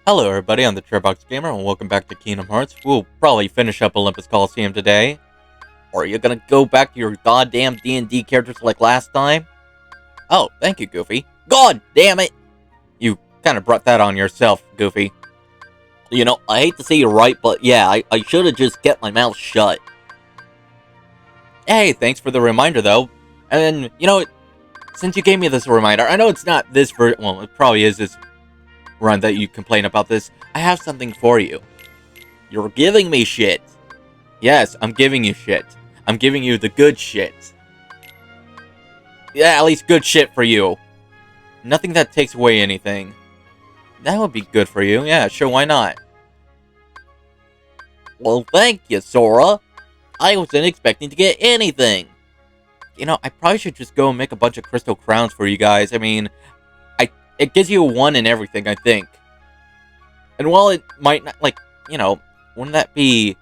Hello everybody, I'm the Trebox Gamer, and welcome back to Kingdom Hearts. We'll probably finish up Olympus Coliseum today. Or are you gonna go back to your goddamn D&D characters like last time? Oh, thank you, Goofy. God damn it! You kind of brought that on yourself, Goofy. You know, I hate to say you're right, but yeah, I should have just kept my mouth shut. Hey, thanks for the reminder, though. And, you know, since you gave me this reminder, I know it's not this well, it probably is this run that you complain about this. I have something for you. You're giving me shit. Yes, I'm giving you shit. I'm giving you the good shit. Yeah, at least good shit for you. Nothing that takes away anything. That would be good for you. Yeah, sure, why not? Well, thank you, Sora. I wasn't expecting to get anything. You know, I probably should just go and make a bunch of crystal crowns for you guys. I mean, it gives you a 1 in everything, I think. And while it might not, like, you know, wouldn't that be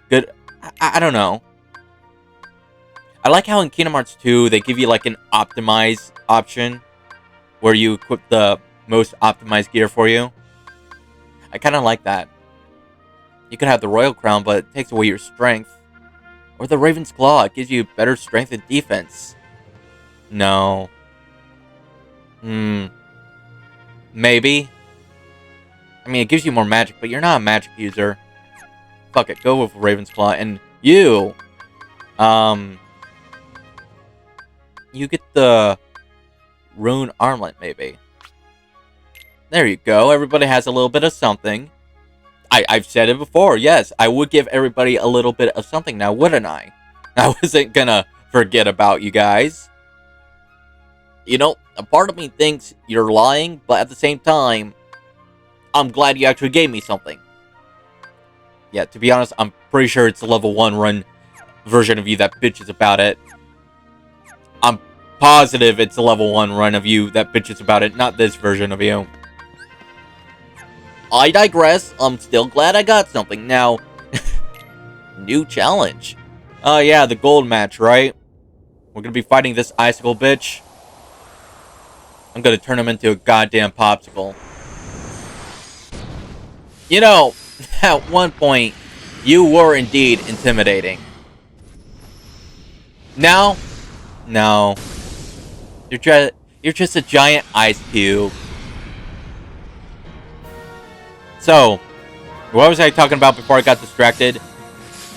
good? I don't know. I like how in Kingdom Hearts 2, they give you, like, an optimize option, where you equip the most optimized gear for you. I kind of like that. You could have the Royal Crown, but it takes away your strength. Or the Raven's Claw, it gives you better strength and defense. No. Maybe. I mean, it gives you more magic, but you're not a magic user. Fuck it, go with Raven's Claw. And you, you get the Rune Armlet, maybe. There you go. Everybody has a little bit of something. I've said it before. Yes, I would give everybody a little bit of something now, wouldn't I? I wasn't gonna forget about you guys. You know, a part of me thinks you're lying, but at the same time, I'm glad you actually gave me something. Yeah, to be honest, I'm pretty sure it's a level 1 run version of you that bitches about it. I'm positive it's a level 1 run of you that bitches about it, not this version of you. I digress. I'm still glad I got something. Now, new challenge. Oh yeah, the gold match, right? We're gonna be fighting this icicle bitch. I'm gonna turn him into a goddamn popsicle. You know, at one point, you were indeed intimidating. Now, no. You're just a giant ice cube. So, what was I talking about before I got distracted?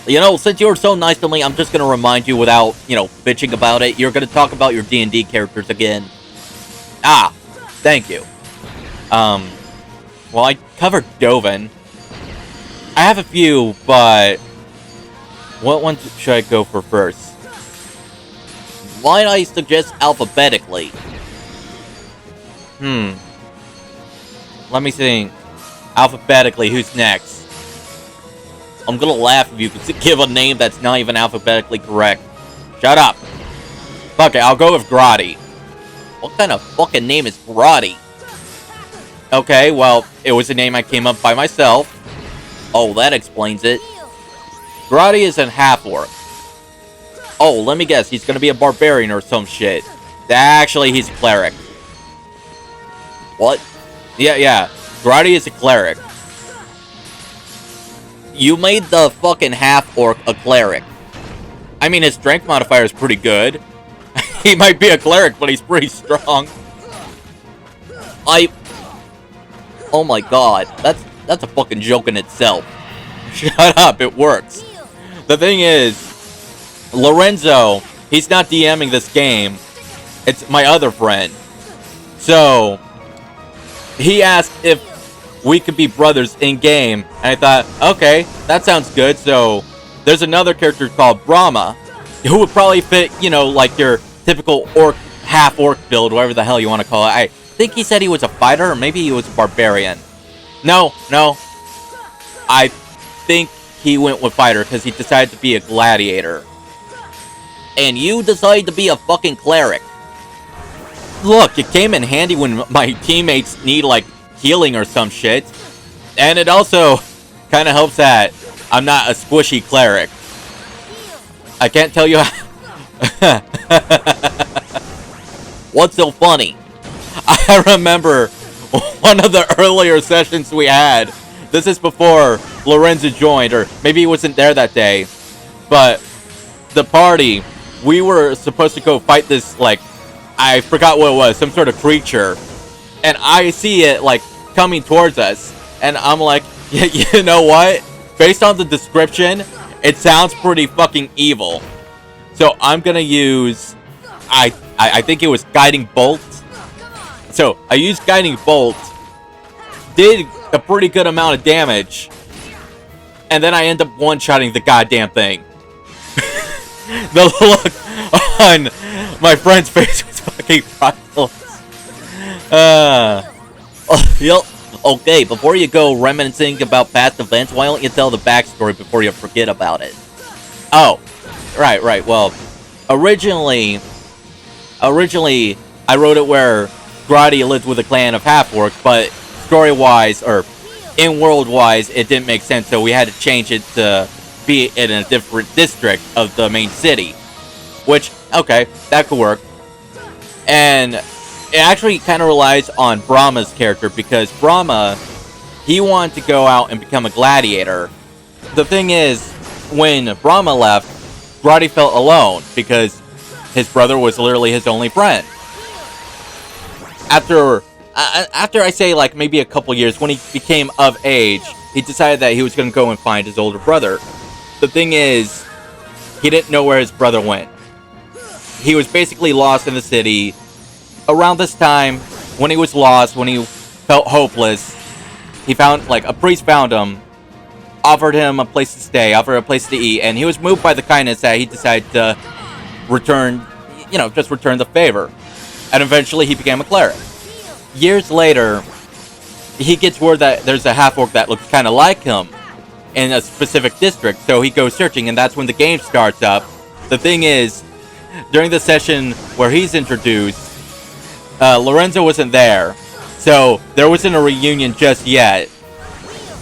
You know, since you were so nice to me, I'm just gonna remind you without, you know, bitching about it. You're gonna talk about your D&D characters again. Ah, thank you. Well, I covered Dovin. I have a few, but what one should I go for first? Why I suggest alphabetically? Let me think. Alphabetically, who's next? I'm gonna laugh if you give a name that's not even alphabetically correct. Shut up. Fuck it, I'll go with Grotti. What kind of fucking name is Grotti? Okay, well, it was a name I came up by myself. Oh, that explains it. Grotti is a half-orc. Oh, let me guess, he's gonna be a barbarian or some shit. Actually, he's a cleric. What? Yeah. Grotti is a cleric. You made the fucking half-orc a cleric. I mean, his strength modifier is pretty good. He might be a cleric, but he's pretty strong. Oh my god, that's a fucking joke in itself. Shut up, it works. The thing is, Lorenzo, he's not DMing this game. It's my other friend. So, he asked if we could be brothers in-game, and I thought, okay, that sounds good. So, there's another character called Brahma, who would probably fit, you know, like your typical orc, half-orc build, whatever the hell you want to call it. I think he said he was a fighter, or maybe he was a barbarian. No. I think he went with fighter, because he decided to be a gladiator. And you decided to be a fucking cleric. Look, it came in handy when my teammates need, like, healing or some shit. And it also kind of helps that I'm not a squishy cleric. I can't tell you What's so funny? I remember one of the earlier sessions we had. This is before Lorenzo joined, or maybe he wasn't there that day. But the party, we were supposed to go fight this, like, I forgot what it was, some sort of creature. And I see it, like, coming towards us. And I'm like, you know what? Based on the description, it sounds pretty fucking evil. So I'm gonna use, I think it was Guiding Bolt. So I used Guiding Bolt, did a pretty good amount of damage, and then I end up one-shotting the goddamn thing. The look on my friend's face was fucking priceless. Okay, before you go reminiscing about past events, why don't you tell the backstory before you forget about it? Oh, right. Well, originally, I wrote it where Grotti lived with a clan of half-orcs, but story-wise, or in-world-wise, it didn't make sense, so we had to change it to be in a different district of the main city. Which, okay, that could work. And it actually kind of relies on Brahma's character, because Brahma, he wanted to go out and become a gladiator. The thing is, when Brahma left, Grotti felt alone, because his brother was literally his only friend. After I say, like, maybe a couple years, when he became of age, he decided that he was going to go and find his older brother. The thing is, he didn't know where his brother went. He was basically lost in the city. Around this time, when he was lost, when he felt hopeless, he found, like, a priest found him, offered him a place to stay, offered a place to eat, and he was moved by the kindness that he decided to return, just return the favor. And eventually he became a cleric. Years later, he gets word that there's a half-orc that looks kind of like him in a specific district, so he goes searching, and that's when the game starts up. The thing is, during the session where he's introduced, Lorenzo wasn't there, so there wasn't a reunion just yet.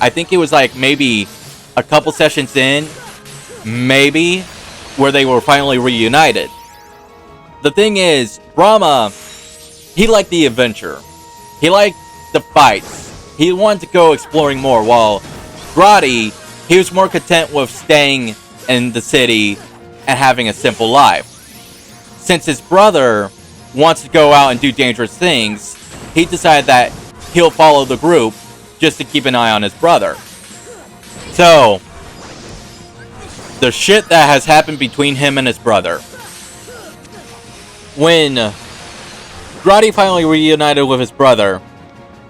I think it was like maybe a couple sessions in, maybe, where they were finally reunited. The thing is, Brahma, he liked the adventure. He liked the fights. He wanted to go exploring more, while Grotti, he was more content with staying in the city and having a simple life. Since his brother wants to go out and do dangerous things, he decided that he'll follow the group just to keep an eye on his brother. So, the shit that has happened between him and his brother. When Grotti finally reunited with his brother,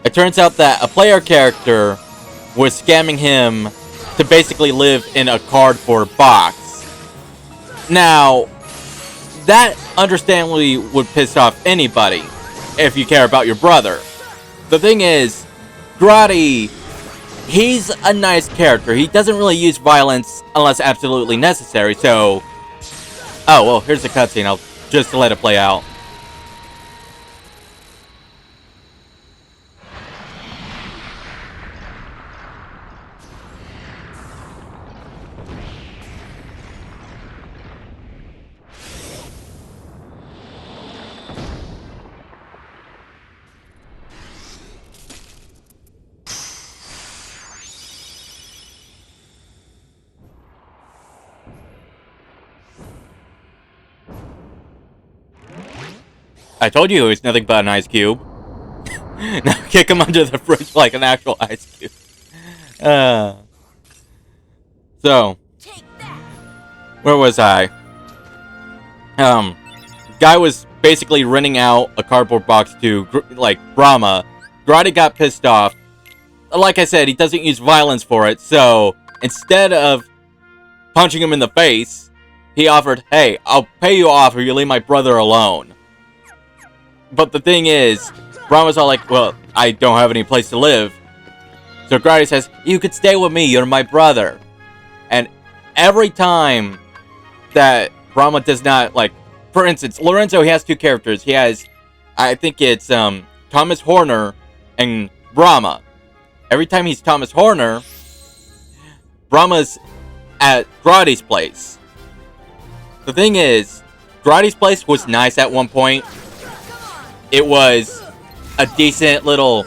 it turns out that a player character was scamming him to basically live in a cardboard box. Now, that understandably would piss off anybody if you care about your brother. The thing is, Grotti, he's a nice character. He doesn't really use violence unless absolutely necessary, so... Oh, well, here's the cutscene. I'll just let it play out. I told you it was nothing but an ice cube. Now kick him under the fridge like an actual ice cube. So, where was I? Guy was basically renting out a cardboard box to, Brahma. Grotti got pissed off. Like I said, he doesn't use violence for it, so instead of punching him in the face, he offered, hey, I'll pay you off or you leave my brother alone. But the thing is, Brahma's all like, well, I don't have any place to live. So Grotti says, you could stay with me, you're my brother. And every time that Brahma does not, for instance, Lorenzo, he has two characters. He has, I think it's Thomas Horner and Brahma. Every time he's Thomas Horner, Brahma's at Grotti's place. The thing is, Grotti's place was nice at one point. It was a decent little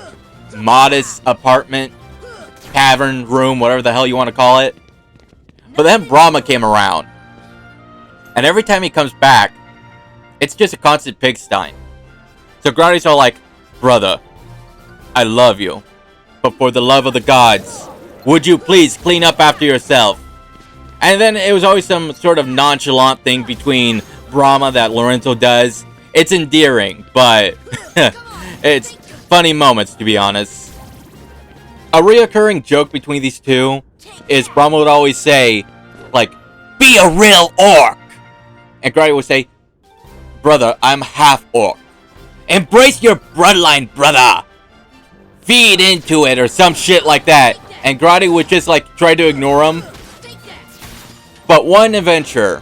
modest apartment, cavern, room, whatever the hell you want to call it. But then Brahma came around. And every time he comes back, it's just a constant pigsty. So Grody's all like, brother, I love you. But for the love of the gods, would you please clean up after yourself? And then it was always some sort of nonchalant thing between Brahma that Lorenzo does. It's endearing, but it's funny moments, to be honest. A reoccurring joke between these two is Brahma would always say, like, be a real orc! And Grody would say, brother, I'm half orc. Embrace your bloodline, brother! Feed into it, or some shit like that. And Grody would just, like, try to ignore him. But one adventure,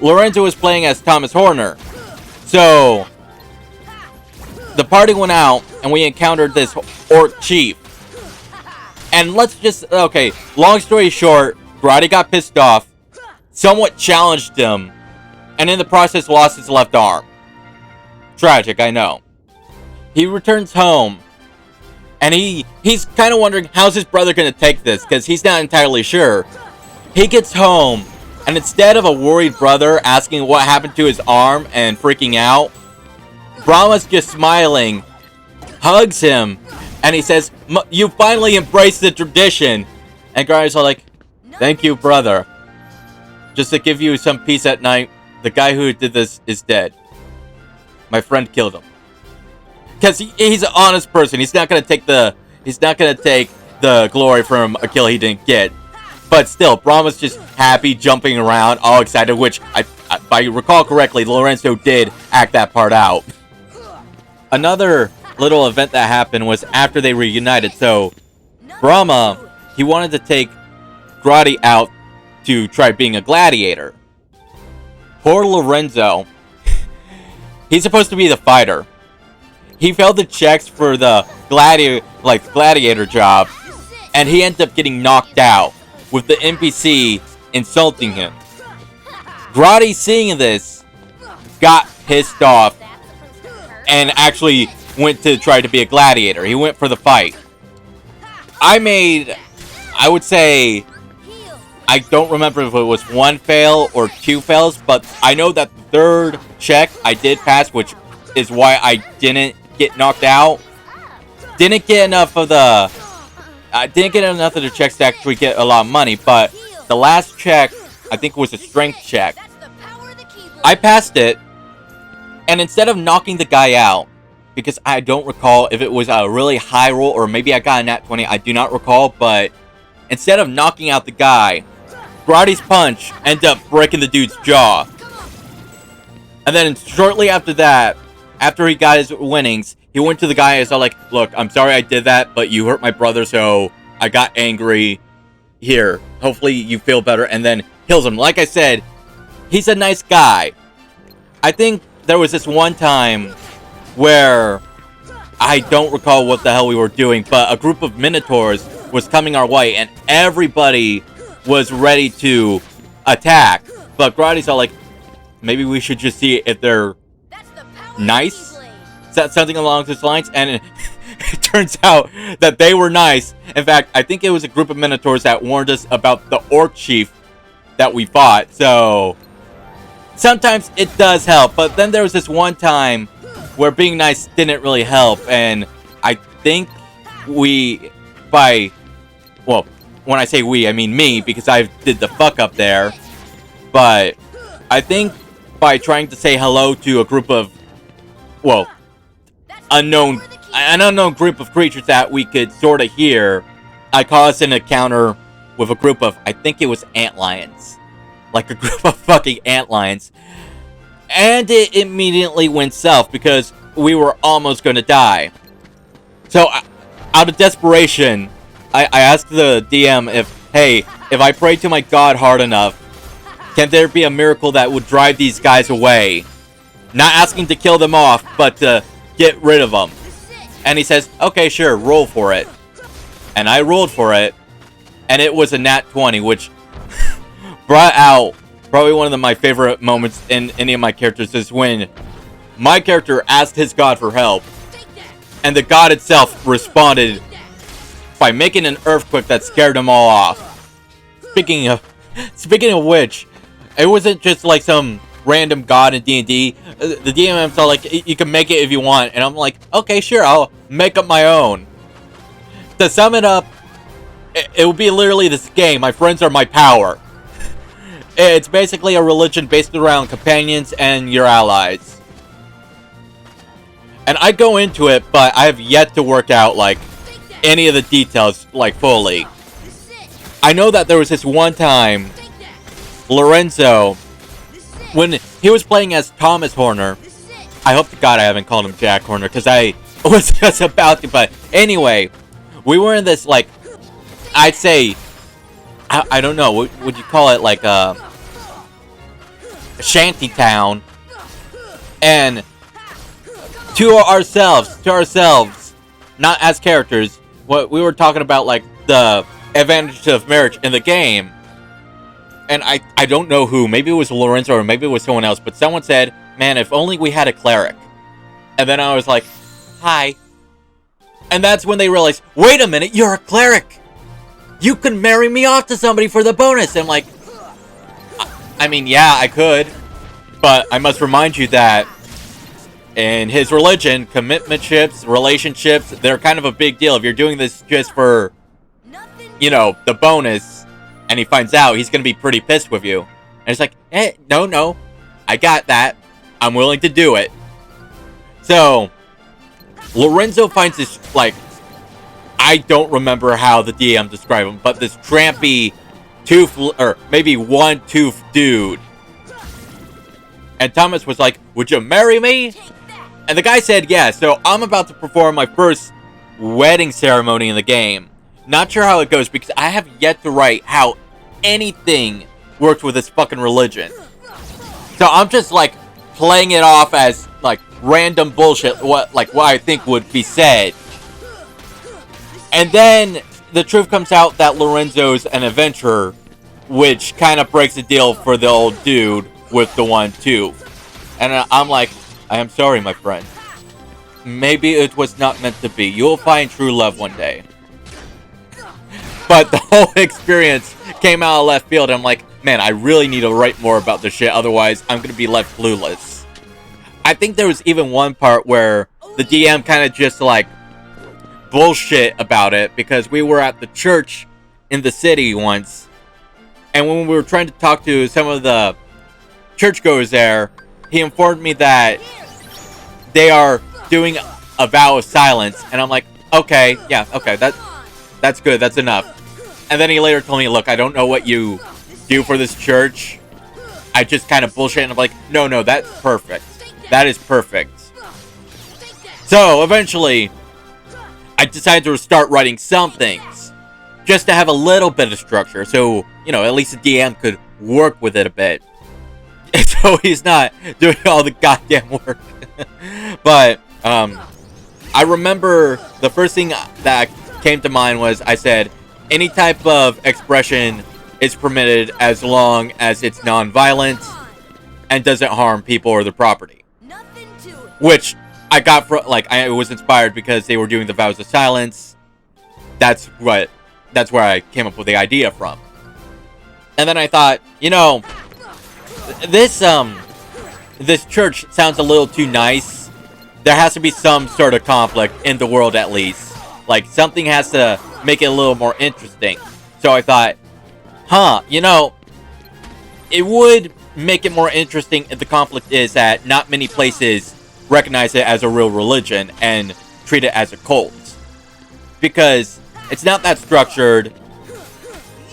Lorenzo was playing as Thomas Horner. So, the party went out, and we encountered this orc chief. And let's just, okay, long story short, Grody got pissed off, somewhat challenged him, and in the process lost his left arm. Tragic, I know. He returns home, and he's kind of wondering how's his brother going to take this, because he's not entirely sure. He gets home, and instead of a worried brother asking what happened to his arm and freaking out, Brahma's just smiling, hugs him, and he says, you finally embraced the tradition. And Grody's all like, thank you, brother. Just to give you some peace at night, the guy who did this is dead. My friend killed him. Because he's an honest person. He's not gonna take the glory from a kill he didn't get. But still, Brahma's just happy, jumping around, all excited, which, if I recall correctly, Lorenzo did act that part out. Another little event that happened was after they reunited. So, Brahma, he wanted to take Grody out to try being a gladiator. Poor Lorenzo, he's supposed to be the fighter. He failed the checks for the gladiator job, and he ended up getting knocked out, with the NPC insulting him. Grody, seeing this, got pissed off, and actually went to try to be a gladiator. He went for the fight. I would say, I don't remember if it was 1 fail or 2 fails, but I know that the 3rd check I did pass, which is why I didn't get knocked out. Didn't get enough of the checks to actually get a lot of money, but the last check, I think, was a strength check. I passed it, and instead of knocking the guy out, because I don't recall if it was a really high roll or maybe I got a nat 20, I do not recall, but instead of knocking out the guy, Grody's punch ended up breaking the dude's jaw. And then shortly after that, after he got his winnings, he went to the guy and was like, look, I'm sorry I did that, but you hurt my brother, so I got angry. Here, hopefully you feel better, and then kills him. Like I said, he's a nice guy. I think there was this one time where I don't recall what the hell we were doing, but a group of Minotaurs was coming our way, and everybody was ready to attack. But Grody's all like, maybe we should just see if they're nice? Something along those lines, and it turns out that they were nice. In fact, I think it was a group of Minotaurs that warned us about the orc chief that we fought, so sometimes it does help. But then there was this one time where being nice didn't really help, and I think when I say we, I mean me, because I did the fuck up there. But I think by trying to say hello to a group of, an unknown group of creatures that we could sort of hear, I caused an encounter with a group of, I think it was antlions. Like a group of fucking antlions. And it immediately went south because we were almost going to die. So, out of desperation, I asked the DM if I pray to my god hard enough, can there be a miracle that would drive these guys away? Not asking to kill them off, but to get rid of them. And he says, okay, sure, roll for it. And I rolled for it, and it was a nat 20, which brought out probably one of my favorite moments in any of my characters, is when my character asked his god for help. And the god itself responded by making an earthquake that scared them all off. Speaking of which, it wasn't just like some random god in D&D. The DMM said like, you can make it if you want, and I'm like, okay, sure, I'll make up my own. To sum it up, it would be literally this game. My friends are my power. It's basically a religion based around companions and your allies. And I go into it, but I have yet to work out like any of the details like fully. I know that there was this one time Lorenzo, when he was playing as Thomas Horner. I hope to God I haven't called him Jack Horner, because I was just about to. But anyway, we were in this, like, I'd say, I don't know, would you call it like a shanty town? And to ourselves, not as characters, what we were talking about, like the advantages of marriage in the game. And I don't know who, maybe it was Lorenzo or maybe it was someone else, but someone said, man, if only we had a cleric. And then I was like, hi. And that's when they realized, wait a minute, you're a cleric. You can marry me off to somebody for the bonus. And I'm like, I mean, yeah, I could. But I must remind you that in his religion, commitmentships, relationships, they're kind of a big deal. If you're doing this just for, you know, the bonus, and he finds out, he's going to be pretty pissed with you. And it's like, no, I got that. I'm willing to do it. So, Lorenzo finds this, like, I don't remember how the DM described him, but this trampy, or maybe one-tooth dude. And Thomas was like, would you marry me? And the guy said yes, so I'm about to perform my first wedding ceremony in the game. Not sure how it goes, because I have yet to write how anything works with this fucking religion. So I'm just, like, playing it off as, like, random bullshit, what I think would be said. And then the truth comes out that Lorenzo's an adventurer, which kind of breaks the deal for the old dude with the one tooth. And I'm like, I am sorry, my friend. Maybe it was not meant to be. You'll find true love one day. But the whole experience came out of left field. I'm like, man, I really need to write more about this shit. Otherwise, I'm going to be left clueless. I think there was even one part where the DM kind of just, like, bullshit about it. Because we were at the church in the city once. And when we were trying to talk to some of the churchgoers there, he informed me that they are doing a vow of silence. And I'm like, okay, yeah, okay, that's good, that's enough. And then he later told me, look, I don't know what you do for this church. I just kind of bullshit. And I'm like, no, that's perfect. That is perfect. So, eventually, I decided to start writing some things. Just to have a little bit of structure. So, you know, at least the DM could work with it a bit. So he's not doing all the goddamn work. But, I remember the first thing that came to mind was I said, any type of expression is permitted as long as it's non-violent and doesn't harm people or their property. Which I got from, like, I was inspired because they were doing the vows of silence. That's where I came up with the idea from. And then I thought, you know, this church sounds a little too nice. There has to be some sort of conflict in the world at least. Like, something has to make it a little more interesting. So I thought, you know, it would make it more interesting if the conflict is that not many places recognize it as a real religion and treat it as a cult. Because it's not that structured.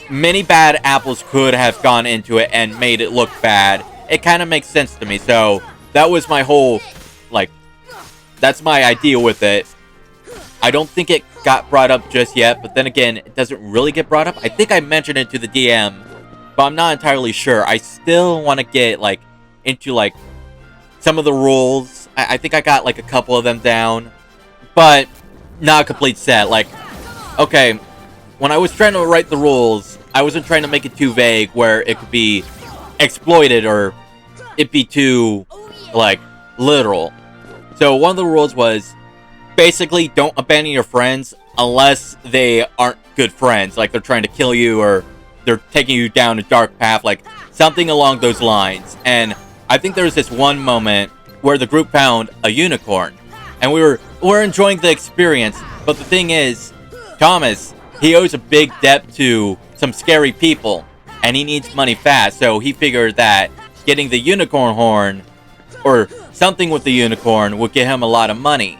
Many bad apples could have gone into it and made it look bad. It kind of makes sense to me. So that was my whole, like, that's my idea with it. I don't think it got brought up just yet, but then again, it doesn't really get brought up. I think I mentioned it to the DM, but I'm not entirely sure. I still want to get, like, into, like, some of the rules. I think I got, like, a couple of them down, but not a complete set. Like, okay, when I was trying to write the rules, I wasn't trying to make it too vague where it could be exploited or it be too, like, literal. So one of the rules was, basically don't abandon your friends unless they aren't good friends, like they're trying to kill you or they're taking you down a dark path, like something along those lines. And I think there was this one moment where the group found a unicorn, and we're enjoying the experience. But the thing is, Thomas, he owes a big debt to some scary people, and he needs money fast. So he figured that getting the unicorn horn or something with the unicorn would get him a lot of money.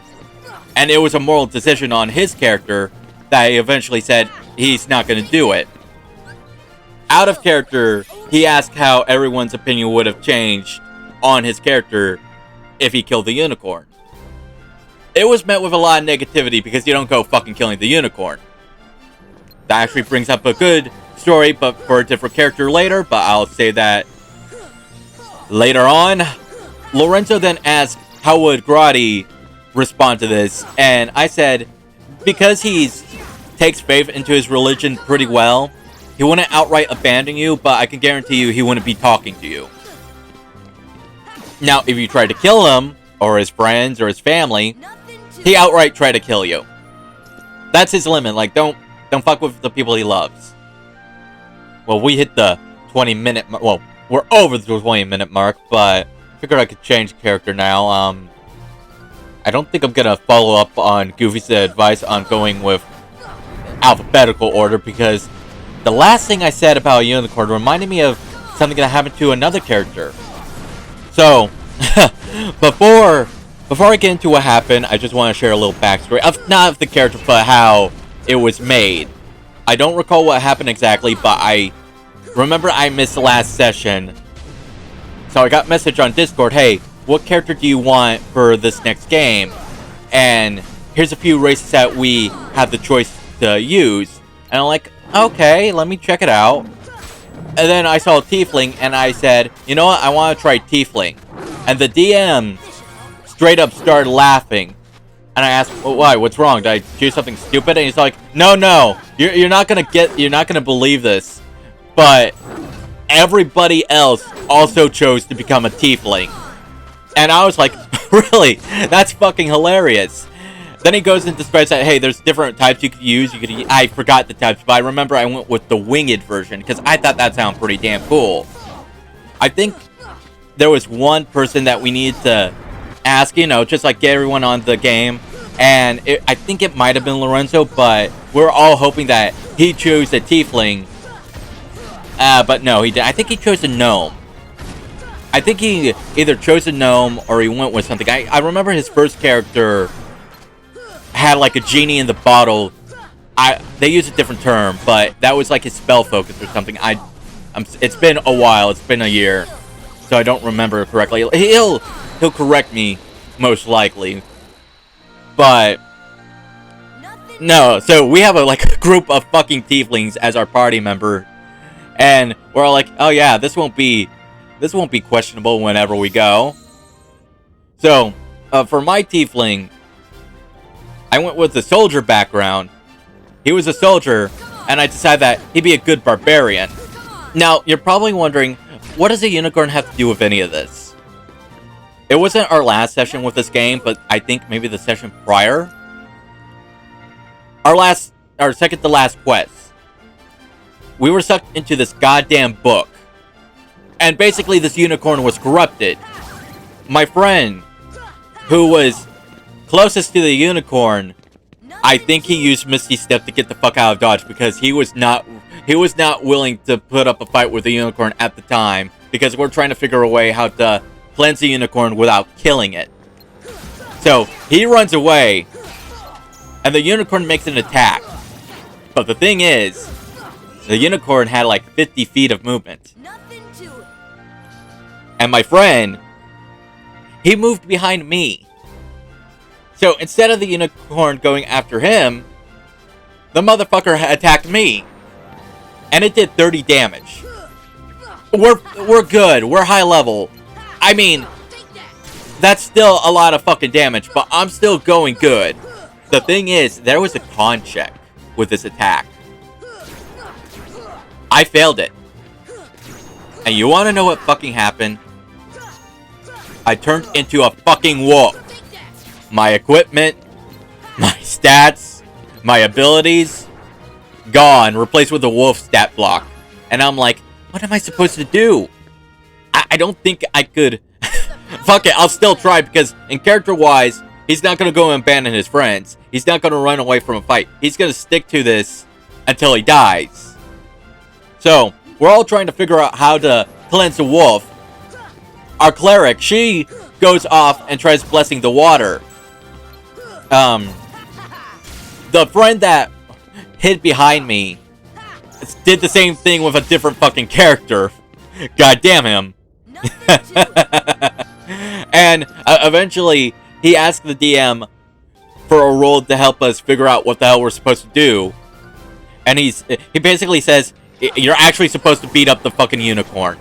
And it was a moral decision on his character that he eventually said he's not going to do it. Out of character, he asked how everyone's opinion would have changed on his character if he killed the unicorn. It was met with a lot of negativity because you don't go fucking killing the unicorn. That actually brings up a good story, but for a different character later, but I'll say that later on. Lorenzo then asked how would Grotti respond to this, and I said because he takes faith into his religion pretty well, he wouldn't outright abandon you, but I can guarantee you he wouldn't be talking to you. Now, if you try to kill him, or his friends, or his family, he outright try to kill you. That's his limit. Like, don't fuck with the people he loves. Well, we hit the 20-minute mark. Well, we're over the 20-minute mark, but I figured I could change character now. I don't think I'm gonna follow up on Goofy's advice on going with alphabetical order, because the last thing I said about a unicorn reminded me of something that happened to another character. So, before I get into what happened, I just want to share a little backstory of not of the character, but how it was made. I don't recall what happened exactly, but I remember I missed the last session. So I got a message on Discord, hey, what character do you want for this next game? And here's a few races that we have the choice to use. And I'm like, okay, let me check it out. And then I saw Tiefling, and I said, you know what, I want to try Tiefling. And the DM straight up started laughing. And I asked, well, why, what's wrong? Did I do something stupid? And he's like, no, you're not gonna believe this. But everybody else also chose to become a Tiefling. And I was like, really? That's fucking hilarious. Then he goes into spreads that, hey, there's different types you could use. I forgot the types, but I remember I went with the winged version because I thought that sounded pretty damn cool. I think there was one person that we needed to ask, just like get everyone on the game. And I think it might have been Lorenzo, but we're all hoping that he chose a Tiefling. But no, he didn't. I think he chose a gnome. I think he either chose a gnome or he went with something. I remember his first character had like a genie in the bottle. They use a different term, but that was like his spell focus or something. It's been a while. It's been a year, so I don't remember correctly. He'll correct me most likely, but no. So we have a group of fucking Tieflings as our party member, and we're all like, oh yeah, this won't be questionable whenever we go. So for my Tiefling, I went with the soldier background. He was a soldier, and I decided that he'd be a good barbarian. Now, you're probably wondering, what does a unicorn have to do with any of this? It wasn't our last session with this game, but I think maybe the session prior. Our second to last quest. We were sucked into this goddamn book. And basically this unicorn was corrupted. My friend, who was closest to the unicorn, I think he used Misty Step to get the fuck out of Dodge because he was not willing to put up a fight with the unicorn at the time because we're trying to figure a way how to cleanse the unicorn without killing it. So he runs away and the unicorn makes an attack. But the thing is, the unicorn had like 50 feet of movement. And my friend, he moved behind me. So instead of the unicorn going after him, the motherfucker attacked me. And it did 30 damage. We're good. We're high level. I mean, that's still a lot of fucking damage, but I'm still going good. The thing is, there was a con check with this attack. I failed it. And you want to know what fucking happened? I turned into a fucking wolf. My equipment my stats, my abilities, gone, replaced with a wolf stat block. And I'm like, what am I supposed to do? I don't think I could. Fuck it, I'll still try, because in character-wise, he's not going to go and abandon his friends. He's not going to run away from a fight. He's going to stick to this until he dies. So, we're all trying to figure out how to cleanse the wolf. Our cleric, she goes off and tries blessing the water. The friend that hid behind me did the same thing with a different fucking character. God damn him. And eventually, he asked the DM for a role to help us figure out what the hell we're supposed to do. And he basically says, you're actually supposed to beat up the fucking unicorn.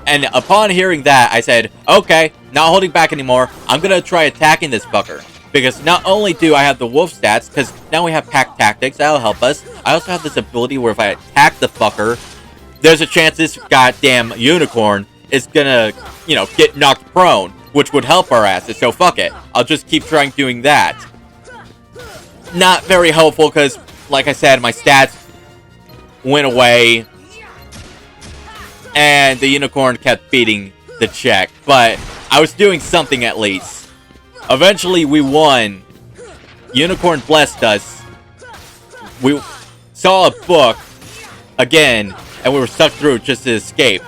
And upon hearing that, I said, okay, not holding back anymore. I'm gonna try attacking this fucker. Because not only do I have the wolf stats, because now we have pack tactics, that'll help us. I also have this ability where if I attack the fucker, there's a chance this goddamn unicorn is gonna, get knocked prone, which would help our asses, so fuck it. I'll just keep trying doing that. Not very helpful, because, like I said, my stats went away, and the unicorn kept beating the check, but I was doing something at least. Eventually, we won. Unicorn blessed us. We saw a book again, and we were stuck through it just to escape.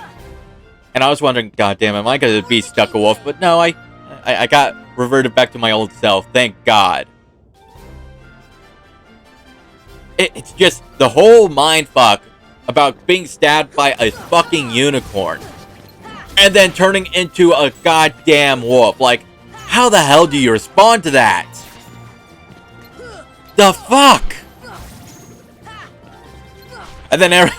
And I was wondering, goddamn, am I gonna be stuck a wolf? But no, I got reverted back to my old self. Thank God. It's just the whole mindfuck about being stabbed by a fucking unicorn, and then turning into a goddamn wolf. Like, how the hell do you respond to that? The fuck? And then,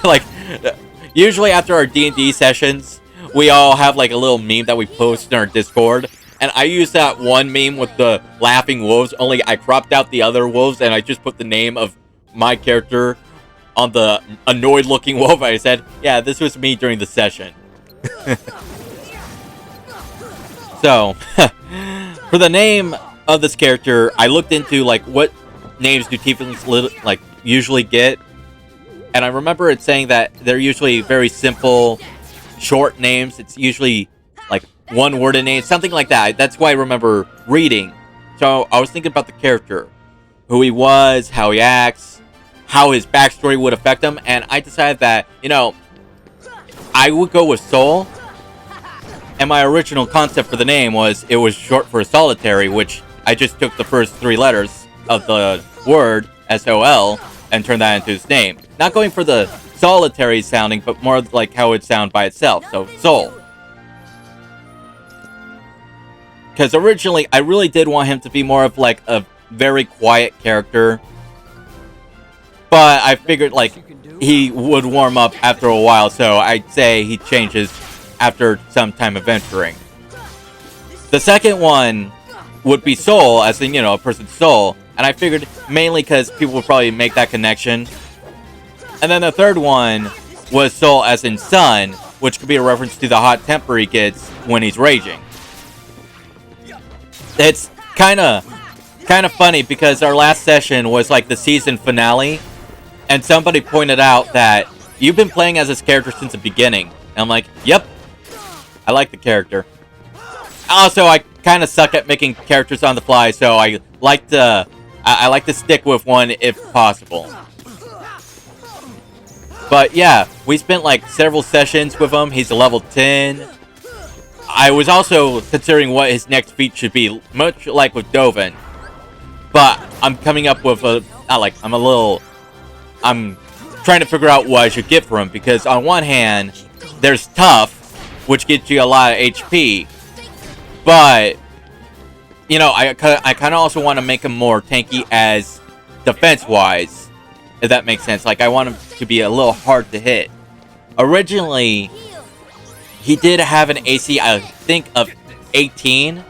usually after our D&D sessions, we all have, a little meme that we post in our Discord. And I used that one meme with the laughing wolves, only I cropped out the other wolves, and I just put the name of my character on the annoyed-looking wolf. I said, yeah, this was me during the session. So, for the name of this character, I looked into, what names do tieflings, usually get. And I remember it saying that they're usually very simple, short names. It's usually, one-worded names, something like that. That's why I remember reading. So, I was thinking about the character. Who he was, how he acts, how his backstory would affect him. And I decided that, I would go with Soul. And my original concept for the name was, it was short for solitary, which I just took the first 3 letters of the word, S-O-L, and turned that into his name. Not going for the solitary sounding, but more like how it would sound by itself, so Soul. Because originally, I really did want him to be more of a very quiet character. But I figured, he would warm up after a while, so I'd say he changes after some time adventuring. The second one would be Soul, as in, a person's soul. And I figured mainly because people would probably make that connection. And then the third one was Soul, as in sun, which could be a reference to the hot temper he gets when he's raging. It's kind of funny because our last session was the season finale. And somebody pointed out that you've been playing as this character since the beginning. And I'm like, yep. I like the character. Also, I kind of suck at making characters on the fly, so I like to stick with one if possible. But yeah, we spent several sessions with him. He's a level 10. I was also considering what his next feat should be, much like with Dovin. But I'm coming up with I'm trying to figure out what I should get for him, because on one hand, there's Tough, which gets you a lot of HP, but, I kind of also want to make him more tanky as defense-wise, if that makes sense. I want him to be a little hard to hit. Originally, he did have an AC, I think, of 18,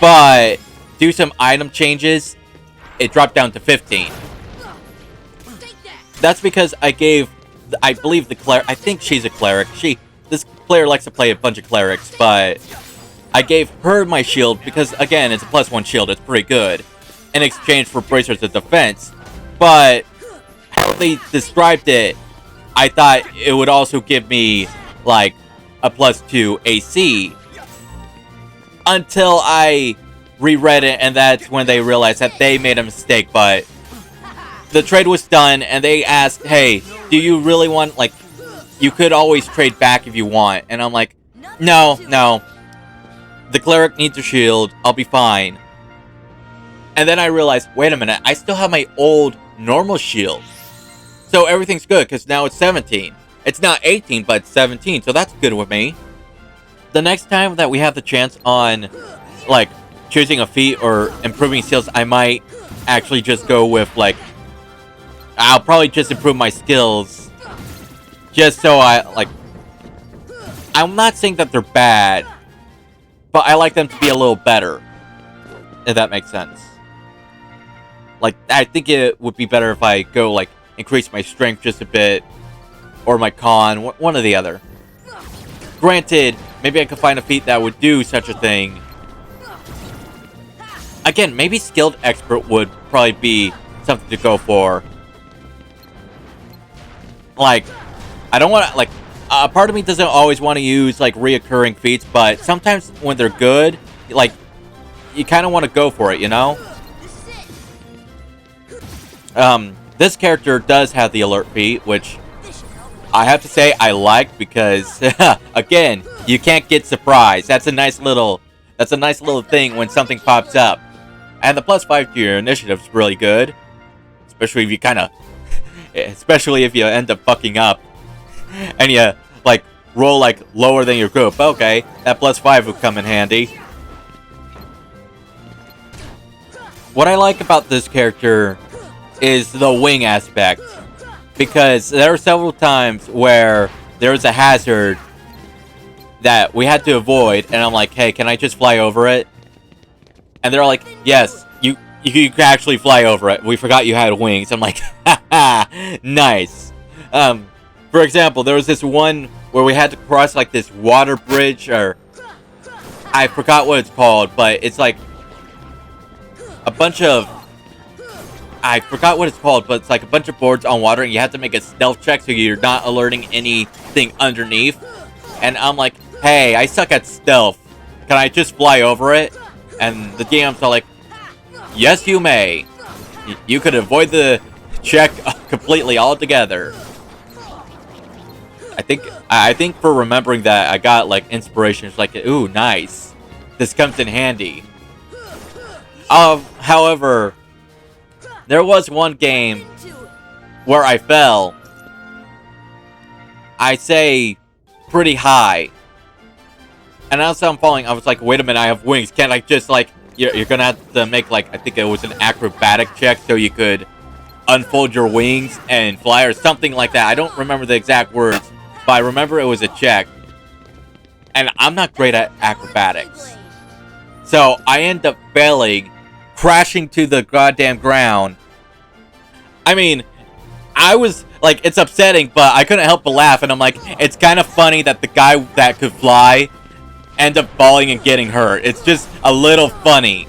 but due to some item changes, it dropped down to 15. That's because I believe the cleric, I think she's a cleric. This player likes to play a bunch of clerics, but I gave her my shield because, again, it's a +1 shield. It's pretty good. In exchange for bracers of defense. But how they described it, I thought it would also give me, like, a +2 AC. Until I reread it, and that's when they realized that they made a mistake. But the trade was done, and they asked, hey, do you really want, like, you could always trade back if you want. And I'm like, no. The cleric needs a shield. I'll be fine. And then I realized, wait a minute, I still have my old normal shield. So everything's good, because now it's 17. It's not 18, but it's 17, so that's good with me. The next time that we have the chance on, like, choosing a feat or improving skills, I might actually just go with, like, I'll probably just improve my skills. Just so I'm not saying that they're bad, but I like them to be a little better. If that makes sense. Like, I think it would be better if I go, like, increase my strength just a bit. Or my con, one or the other. Granted, maybe I could find a feat that would do such a thing. Again, maybe skilled expert would probably be something to go for. Like, I don't want to, like, a part of me doesn't always want to use, like, reoccurring feats, but sometimes when they're good, like, you kind of want to go for it, you know? This character does have the alert feat, which I have to say I like because, again, you can't get surprised. That's a nice little thing when something pops up. And the +5 to your initiative is really good. Especially if you especially if you end up fucking up. And you, like, roll, like, lower than your group. Okay, that +5 would come in handy. What I like about this character is the wing aspect. Because there are several times where there was a hazard that we had to avoid, and I'm like, hey, can I just fly over it? And they're like, yes, you can actually fly over it. We forgot you had wings. I'm like, haha, nice. For example, there was this one where we had to cross, like, this water bridge, or I forgot what it's called, but it's like a bunch of, I forgot what it's called, but it's like a bunch of boards on water, and you have to make a stealth check so you're not alerting anything underneath. And I'm like, hey, I suck at stealth. Can I just fly over it? And the DM's all like, yes, you may. You could avoid the check completely altogether. I think for remembering that, I got, like, inspiration. It's like, ooh, nice. This comes in handy. However, there was one game where I fell, I say, pretty high. And as I'm falling, I was like, wait a minute, I have wings. Can't I just, like, you're gonna have to make, like, I think it was an acrobatic check so you could unfold your wings and fly or something like that. I don't remember the exact words, but I remember it was a check. And I'm not great at acrobatics. So I end up failing, crashing to the goddamn ground. I mean, I was, like, it's upsetting, but I couldn't help but laugh, and I'm like, it's kind of funny that the guy that could fly ended up falling and getting hurt. It's just a little funny.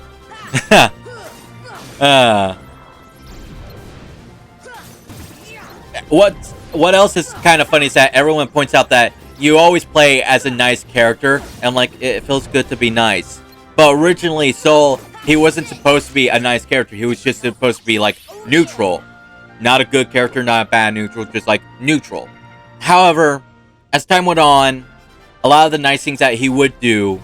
What else is kind of funny is that everyone points out that you always play as a nice character, and I'm like, it feels good to be nice. But originally, Soul, he wasn't supposed to be a nice character. He was just supposed to be, like, neutral. Not a good character, not a bad neutral, just, like, neutral. However, as time went on, a lot of the nice things that he would do,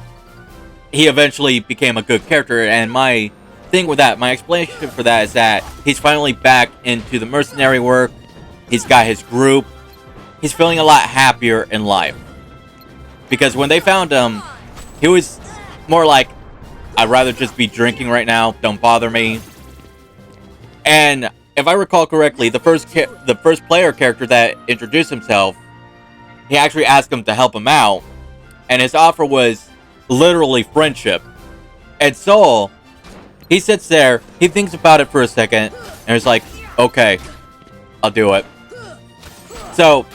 he eventually became a good character. And my thing with that, my explanation for that is that he's finally back into the mercenary work. He's got his group. He's feeling a lot happier in life. Because when they found him, he was more like, I'd rather just be drinking right now. Don't bother me. And if I recall correctly, the first player character that introduced himself, he actually asked him to help him out. And his offer was literally friendship. And Soul, he sits there, he thinks about it for a second, and he's like, okay, I'll do it. So,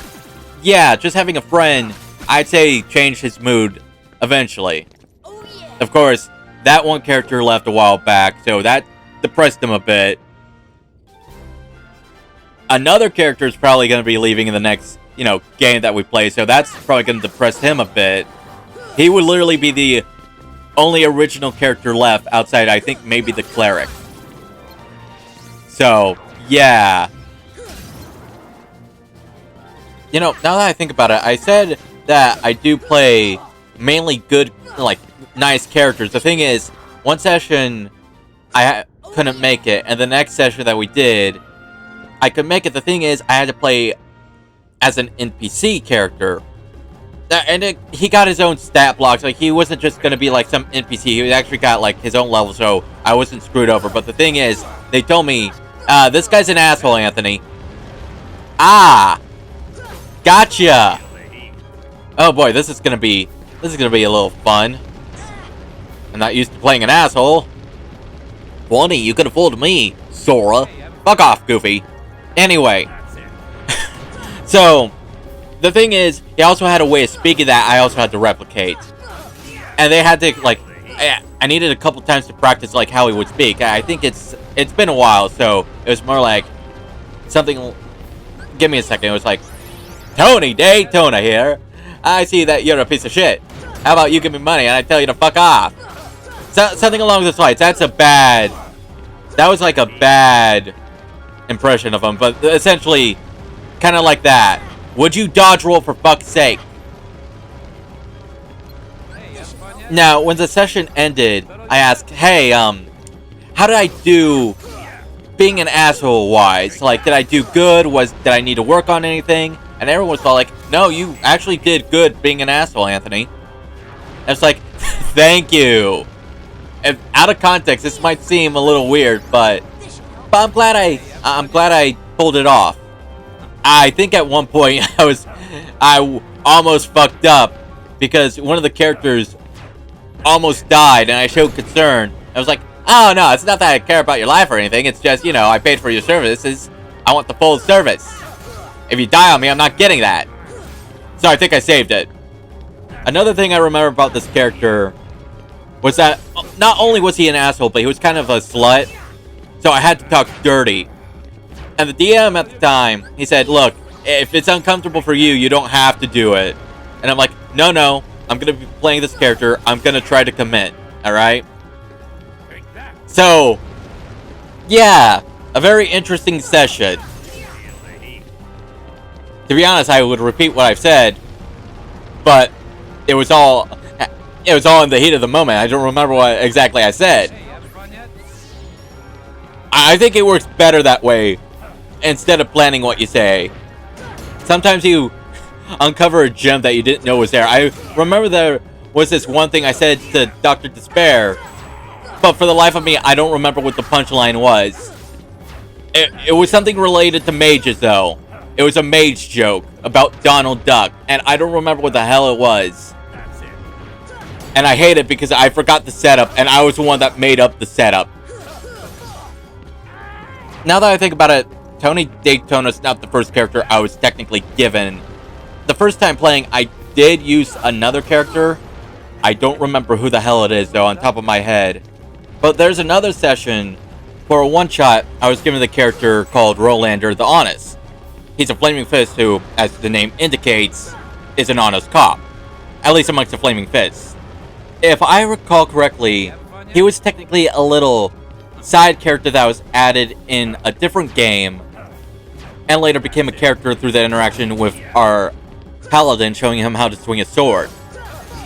yeah, just having a friend, I'd say, changed his mood eventually. Of course, that one character left a while back, so that depressed him a bit. Another character is probably going to be leaving in the next, game that we play, so that's probably going to depress him a bit. He would literally be the only original character left outside, I think, maybe the cleric. So, yeah. Now that I think about it, I said that I do play mainly good, nice characters. The thing is, one session, I couldn't make it, and the next session that we did, I could make it. The thing is, I had to play as an NPC character. And he got his own stat blocks. Like, he wasn't just going to be like some NPC. He actually got, his own level, so I wasn't screwed over. But the thing is, they told me, this guy's an asshole, Anthony. Ah! Gotcha! Oh boy, this is gonna be a little fun. I'm not used to playing an asshole. Funny, you could have fooled me, Sora. Fuck off, Goofy. Anyway. So, the thing is, he also had a way of speaking that I also had to replicate. And they had to, I needed a couple times to practice, how he would speak. I think it's been a while, so it was more like something... Give me a second. It was like, Tony Daytona here. I see that you're a piece of shit. How about you give me money and I tell you to fuck off? Something along those lines. That was like a bad impression of him, but essentially kind of like that. Would you dodge roll for fuck's sake? Now, when the session ended, I asked, hey, how did I do being an asshole wise? Did I do good? Did I need to work on anything? And everyone was all like, no, you actually did good being an asshole, Anthony. And it's like, thank you. If, out of context, this might seem a little weird, but I'm glad I pulled it off. I think at one point I almost fucked up because one of the characters almost died, and I showed concern. I was like, oh no, it's not that I care about your life or anything. It's just, I paid for your services. I want the full service. If you die on me, I'm not getting that. So I think I saved it. Another thing I remember about this character was that not only was he an asshole, but he was kind of a slut. So I had to talk dirty. And the DM at the time, he said, look, if it's uncomfortable for you, you don't have to do it. And I'm like, no, I'm going to be playing this character. I'm going to try to commit. Alright? So, yeah, a very interesting session. To be honest, I would repeat what I've said, but it was all in the heat of the moment. I don't remember what exactly I said. I think it works better that way, instead of planning what you say. Sometimes you uncover a gem that you didn't know was there. I remember there was this one thing I said to Dr. Despair, but for the life of me, I don't remember what the punchline was. It was something related to mages, though. It was a mage joke about Donald Duck, and I don't remember what the hell it was. And I hate it because I forgot the setup, and I was the one that made up the setup. Now that I think about it, Tony Daytona's not the first character I was technically given. The first time playing, I did use another character. I don't remember who the hell it is, though, on top of my head. But there's another session, for a one-shot, I was given the character called Rolander the Honest. He's a Flaming Fist who, as the name indicates, is an honest cop. At least amongst the Flaming Fists. If I recall correctly, he was technically a little side character that was added in a different game, and later became a character through the interaction with our paladin, showing him how to swing a sword.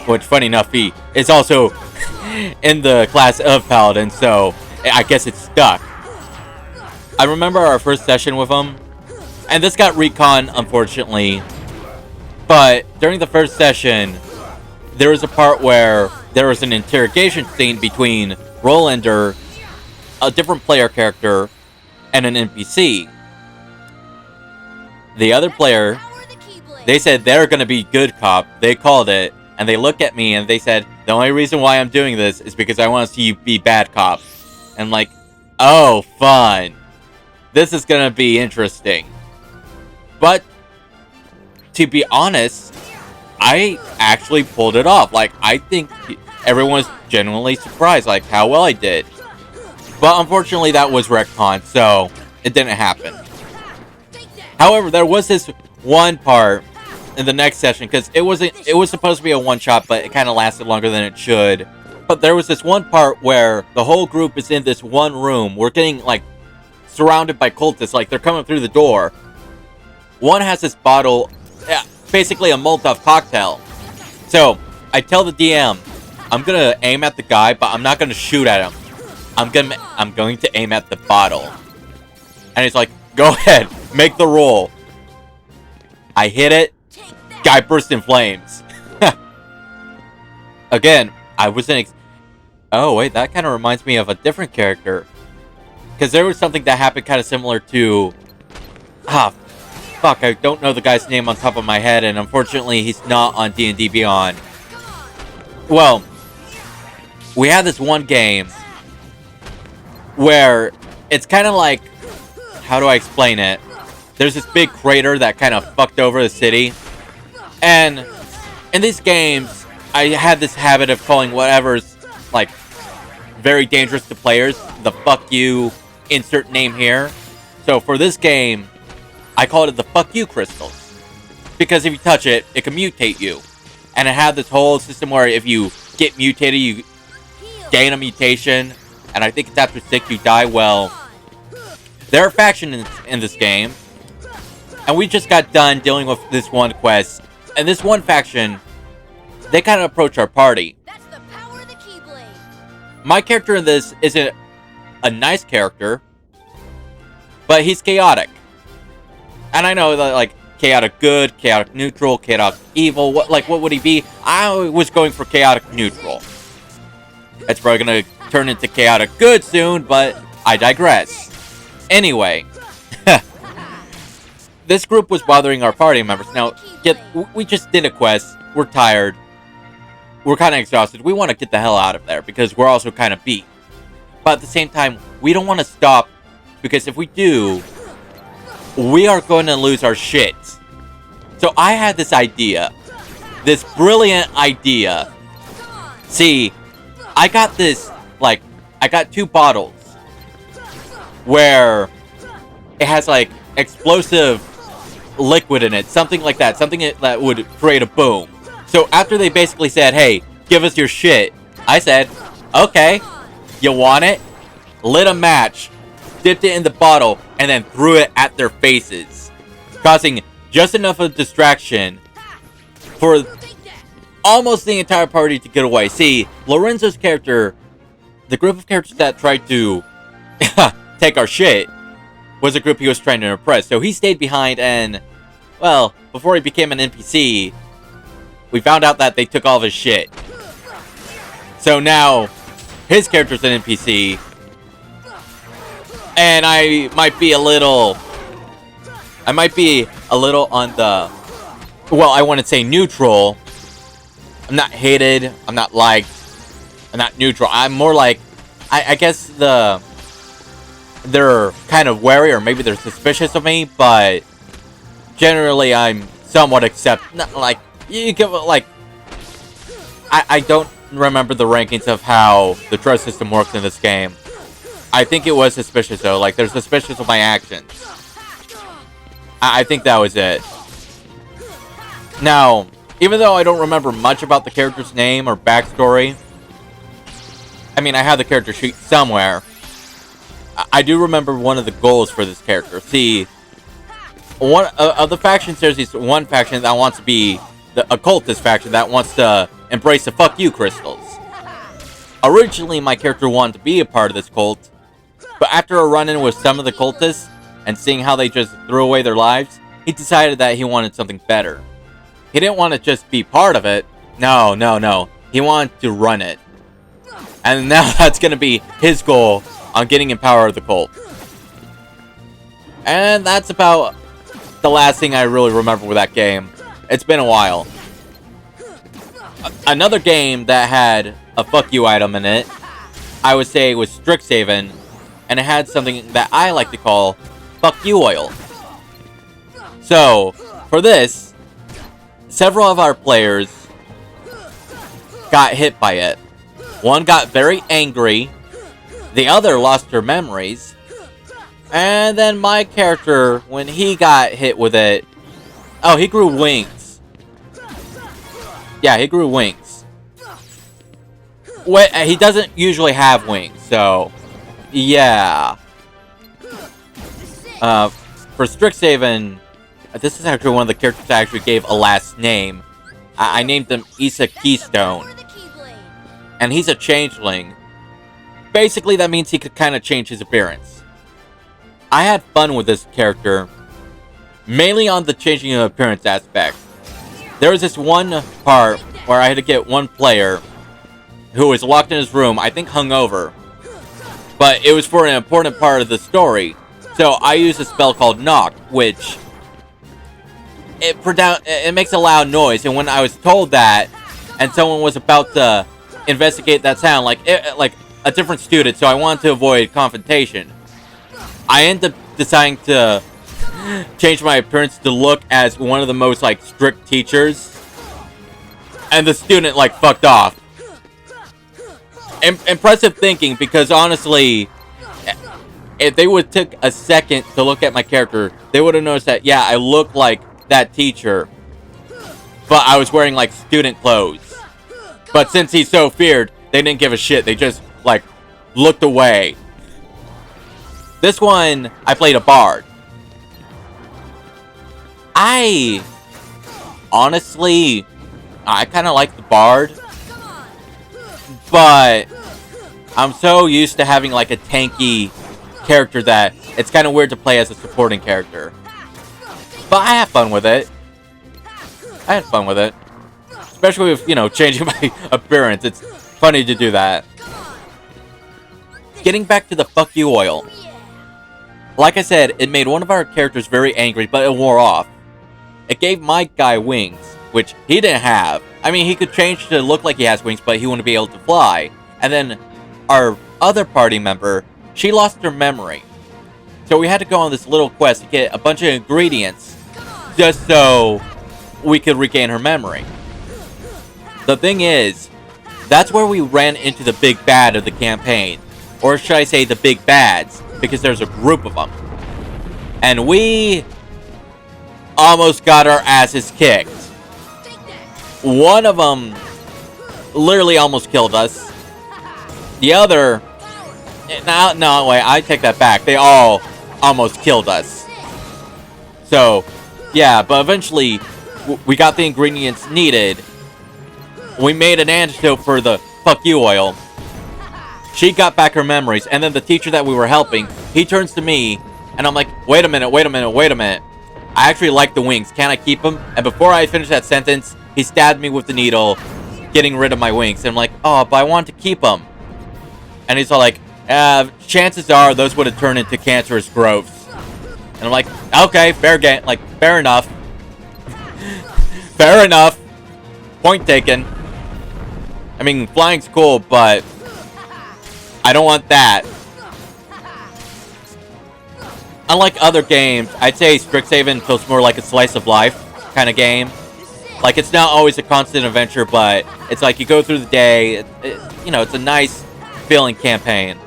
Which, funny enough, he is also in the class of paladin, so I guess it's stuck. I remember our first session with him, and this got recon, unfortunately, but during the first session, there was a part where there was an interrogation scene between Rolander, a different player character, and an NPC. The other player, they said they're going to be good cop. They called it, and they looked at me and they said, the only reason why I'm doing this is because I want to see you be bad cop. And like, oh, fun. This is going to be interesting. But, to be honest, I actually pulled it off. Like, I think everyone was genuinely surprised, like, how well I did. But unfortunately, that was retconned, so it didn't happen. However, there was this one part in the next session, because it was supposed to be a one-shot, but it kind of lasted longer than it should. But there was this one part where the whole group is in this one room. We're getting, like, surrounded by cultists, like, they're coming through the door. One has this bottle, basically a Molotov cocktail. So, I tell the DM, I'm gonna aim at the guy, but I'm not gonna shoot at him. I'm going to aim at the bottle. And he's like, go ahead, make the roll. I hit it. Guy burst in flames. Again, I wasn't... Oh, wait, that kind of reminds me of a different character. Because there was something that happened kind of similar to... Fuck, I don't know the guy's name on top of my head, and unfortunately, he's not on D&D Beyond. Well, we had this one game where it's kind of like... How do I explain it? There's this big crater that kind of fucked over the city. And in these games, I had this habit of calling whatever's, like, very dangerous to players, the fuck you, insert name here. So for this game, I called it the fuck you crystals. Because if you touch it, it can mutate you. And it had this whole system where if you get mutated, you gain a mutation. And I think it's after 6 you die. Well, there are factions in this game. And we just got done dealing with this one quest. And this one faction, they kind of approach our party. That's the power of the Keyblade. My character in this isn't a nice character, but he's chaotic. And I know that, like, chaotic good, chaotic neutral, chaotic evil. What would he be? I was going for chaotic neutral. It's probably gonna turn into chaotic good soon, but I digress. Anyway. This group was bothering our party members. Now, we just did a quest. We're tired. We're kind of exhausted. We want to get the hell out of there because we're also kind of beat. But at the same time, we don't want to stop because if we do, we are going to lose our shit. So I had this idea. This brilliant idea. See, I got this, like, I got 2 bottles where it has, like, explosive liquid in it, something like that, something that would create a boom. So after they basically said, hey, give us your shit, I said, okay, you want it? Lit a match, dipped it in the bottle, and then threw it at their faces, causing just enough of a distraction for almost the entire party to get away. See, Lorenzo's character, the group of characters that tried to take our shit, was a group he was trying to impress. So he stayed behind and, well, before he became an NPC, we found out that they took all of his shit. So now, his character's an NPC, and I might be a little on the, well, I want to say neutral. I'm not hated, I'm not liked, I'm not neutral. I'm more like, I guess they're kind of wary, or maybe they're suspicious of me, but generally I'm somewhat like, you can, like, I don't remember the rankings of how the trust system works in this game. I think it was suspicious, though. Like, they're suspicious of my actions. I think that was it. Now, even though I don't remember much about the character's name or backstory, I mean, I have the character sheet somewhere. I do remember one of the goals for this character. See, one of the factions, there's this one faction that wants to be the occultist faction that wants to embrace the fuck you crystals. Originally, my character wanted to be a part of this cult, but after a run-in with some of the cultists and seeing how they just threw away their lives, he decided that he wanted something better. He didn't want to just be part of it. No. He wanted to run it. And now that's going to be his goal on getting in power of the cult. And that's about the last thing I really remember with that game. It's been a while. Another game that had a fuck you item in it, I would say, was Strixhaven, and it had something that I like to call fuck you oil. So, for this, several of our players got hit by it. One got very angry. The other lost her memories. And then my character, when he got hit with it... Oh, he grew wings. Yeah, he grew wings. He doesn't usually have wings, so... Yeah. For Strixhaven, this is actually one of the characters I actually gave a last name. I named him Issa Keystone. And he's a changeling. Basically, that means he could kind of change his appearance. I had fun with this character, mainly on the changing of appearance aspect. There was this one part where I had to get one player who was locked in his room, I think hungover. But it was for an important part of the story. So I used a spell called Knock, which... It makes a loud noise, and when I was told that, and someone was about to investigate that sound, like a different student, so I wanted to avoid confrontation, I ended up deciding to change my appearance to look as one of the most, like, strict teachers, and the student, like, fucked off. Impressive thinking, because honestly, if they would took a second to look at my character, they would have noticed that, yeah, I look like that teacher, but I was wearing, like, student clothes. But since he's so feared, they didn't give a shit. They just, like, looked away. This one, I played a bard. Honestly, I kind of like the bard, but I'm so used to having, like, a tanky character that it's kind of weird to play as a supporting character. But I had fun with it. Especially with, you know, changing my appearance. It's funny to do that. Getting back to the fuck you oil. Like I said, it made one of our characters very angry, but it wore off. It gave my guy wings, which he didn't have. I mean, he could change to look like he has wings, but he wouldn't be able to fly. And then our other party member, she lost her memory. So we had to go on this little quest to get a bunch of ingredients just so we could regain her memory. The thing is, that's where we ran into the big bad of the campaign. Or should I say the big bads, because there's a group of them. And we almost got our asses kicked. One of them literally almost killed us. The other... No, wait, I take that back. They all almost killed us. So, yeah, but eventually, we got the ingredients needed. We made an antidote for the fuck you oil. She got back her memories, and then the teacher that we were helping, he turns to me, and I'm like, wait a minute. I actually like the wings. Can I keep them? And before I finish that sentence, he stabbed me with the needle, getting rid of my wings. And I'm like, oh, but I want to keep them. And he's all like, chances are those would have turned into cancerous growths. And I'm like, okay, fair enough. Fair enough. Point taken. I mean, flying's cool, but I don't want that. Unlike other games, I'd say Strixhaven feels more like a slice of life kind of game. Like, it's not always a constant adventure, but it's like you go through the day. You know, it's a nice feeling campaign.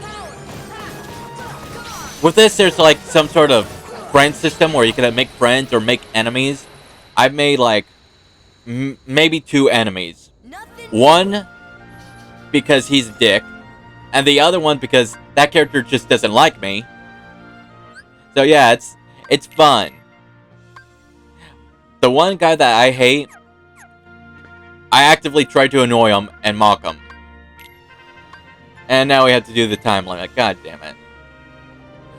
With this, there's like some sort of friend system where you can make friends or make enemies. I've made like maybe 2 enemies. One because he's a dick, and the other one because that character just doesn't like me. So yeah, it's fun. The one guy that I hate, I actively try to annoy him and mock him. And now we have to do the time limit. God damn it.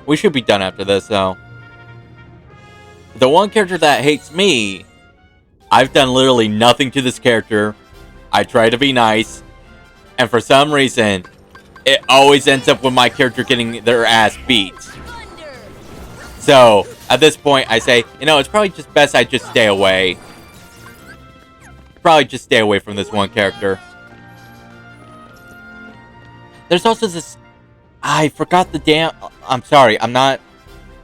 We should be done after this, though. The one character that hates me, I've done literally nothing to this character. I try to be nice. And for some reason, it always ends up with my character getting their ass beat. So, at this point, I say, you know, it's probably just best I just stay away. Probably just stay away from this one character. There's also this... I forgot the damn... I'm sorry, I'm not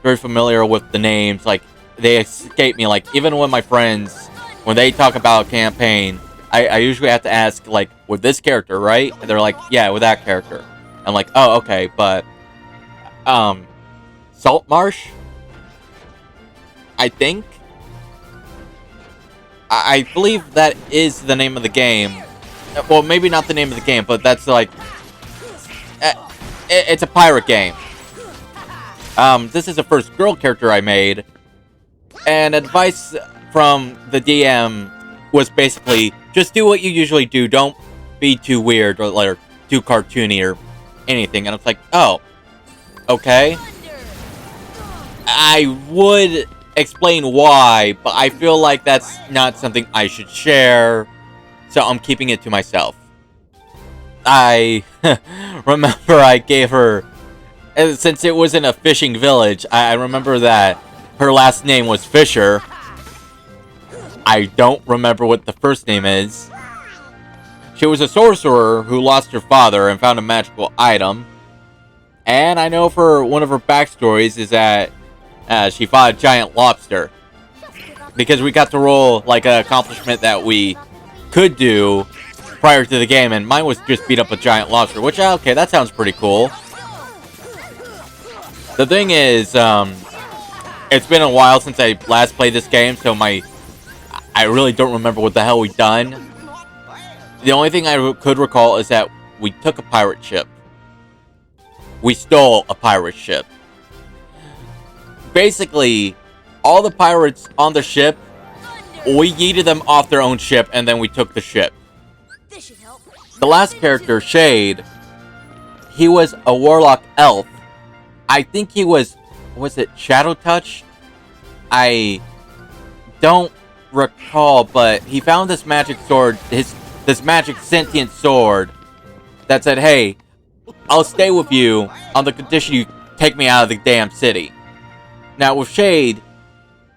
very familiar with the names. Like, they escape me. Like, even with my friends, when they talk about a campaign, I usually have to ask, like, with this character, right? And they're like, yeah, with that character. I'm like, oh, okay, but, Salt Marsh? I think? I believe that is the name of the game. Well, maybe not the name of the game, but that's, like, it's a pirate game. This is the first girl character I made, and advice from the DM was basically, just do what you usually do, don't be too weird or like too cartoony or anything. And I was like, oh, okay. I would explain why, but I feel like that's not something I should share, so I'm keeping it to myself. I remember I gave her, since it was in a fishing village, I remember that her last name was Fisher. I don't remember what the first name is. She was a sorcerer who lost her father and found a magical item. And I know for one of her backstories is that she fought a giant lobster. Because we got to roll like an accomplishment that we could do prior to the game, and mine was just beat up a giant lobster, which, okay, that sounds pretty cool. The thing is, it's been a while since I last played this game, so I really don't remember what the hell we done. The only thing I could recall is that we took a pirate ship. We stole a pirate ship. Basically, all the pirates on the ship, we yeeted them off their own ship, and then we took the ship. This should help. The last character, Shade, he was a warlock elf. I think he was it Shadow Touch? I don't recall, but he found this magic sword, this magic sentient sword, that said, hey, I'll stay with you on the condition you take me out of the damn city. Now, with Shade,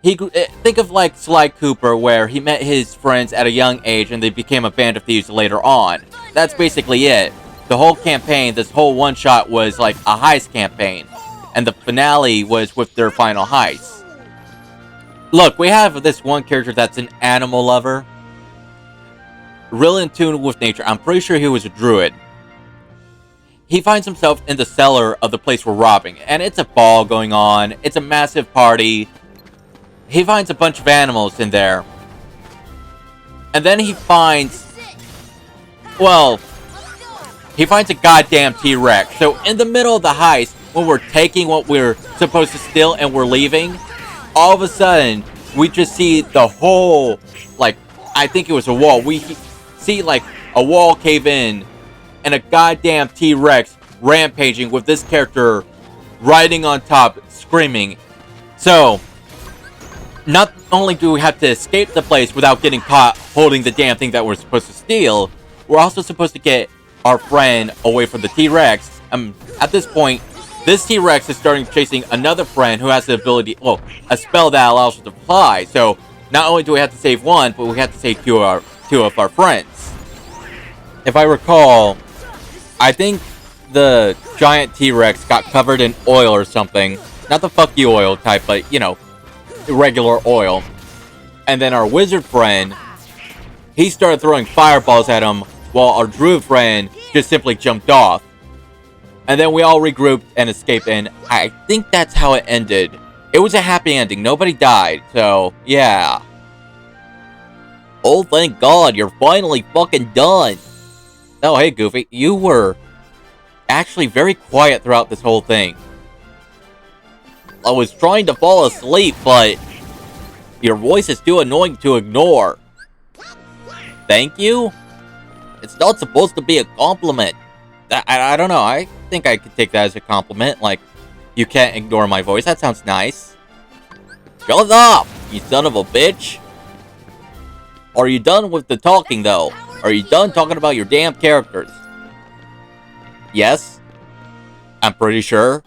think of like Sly Cooper, where he met his friends at a young age and they became a band of thieves later on. That's basically it. The whole campaign, this whole one-shot was like a heist campaign, and the finale was with their final heist. Look, we have this one character that's an animal lover, real in tune with nature. I'm pretty sure he was a druid. He finds himself in the cellar of the place we're robbing, and it's a ball going on. It's a massive party. He finds a bunch of animals in there. And then he finds, well, he finds a goddamn T-Rex. So in the middle of the heist, when we're taking what we're supposed to steal and we're leaving, all of a sudden, we just see the whole, like, I think it was a wall. We see, like, a wall cave in, and a goddamn T-Rex rampaging with this character riding on top, screaming. So, not only do we have to escape the place without getting caught holding the damn thing that we're supposed to steal, we're also supposed to get our friend away from the T-Rex. At this point, this T-Rex is starting chasing another friend who has the ability, well, a spell that allows us to fly. So, not only do we have to save one, but we have to save two of our friends. If I recall, I think the giant T-Rex got covered in oil or something. Not the fuck you oil type, but, you know, regular oil. And then our wizard friend, he started throwing fireballs at him, while our druid friend just simply jumped off. And then we all regrouped and escaped, and I think that's how it ended. It was a happy ending. Nobody died, so, yeah. Oh, thank God, you're finally fucking done. Oh, hey, Goofy, you were actually very quiet throughout this whole thing. I was trying to fall asleep, but your voice is too annoying to ignore. Thank you? It's not supposed to be a compliment. I don't know, I think I could take that as a compliment, like, you can't ignore my voice, that sounds nice. Shut up, you son of a bitch! Are you done with the talking, though? Are you done talking about your damn characters? Yes? I'm pretty sure.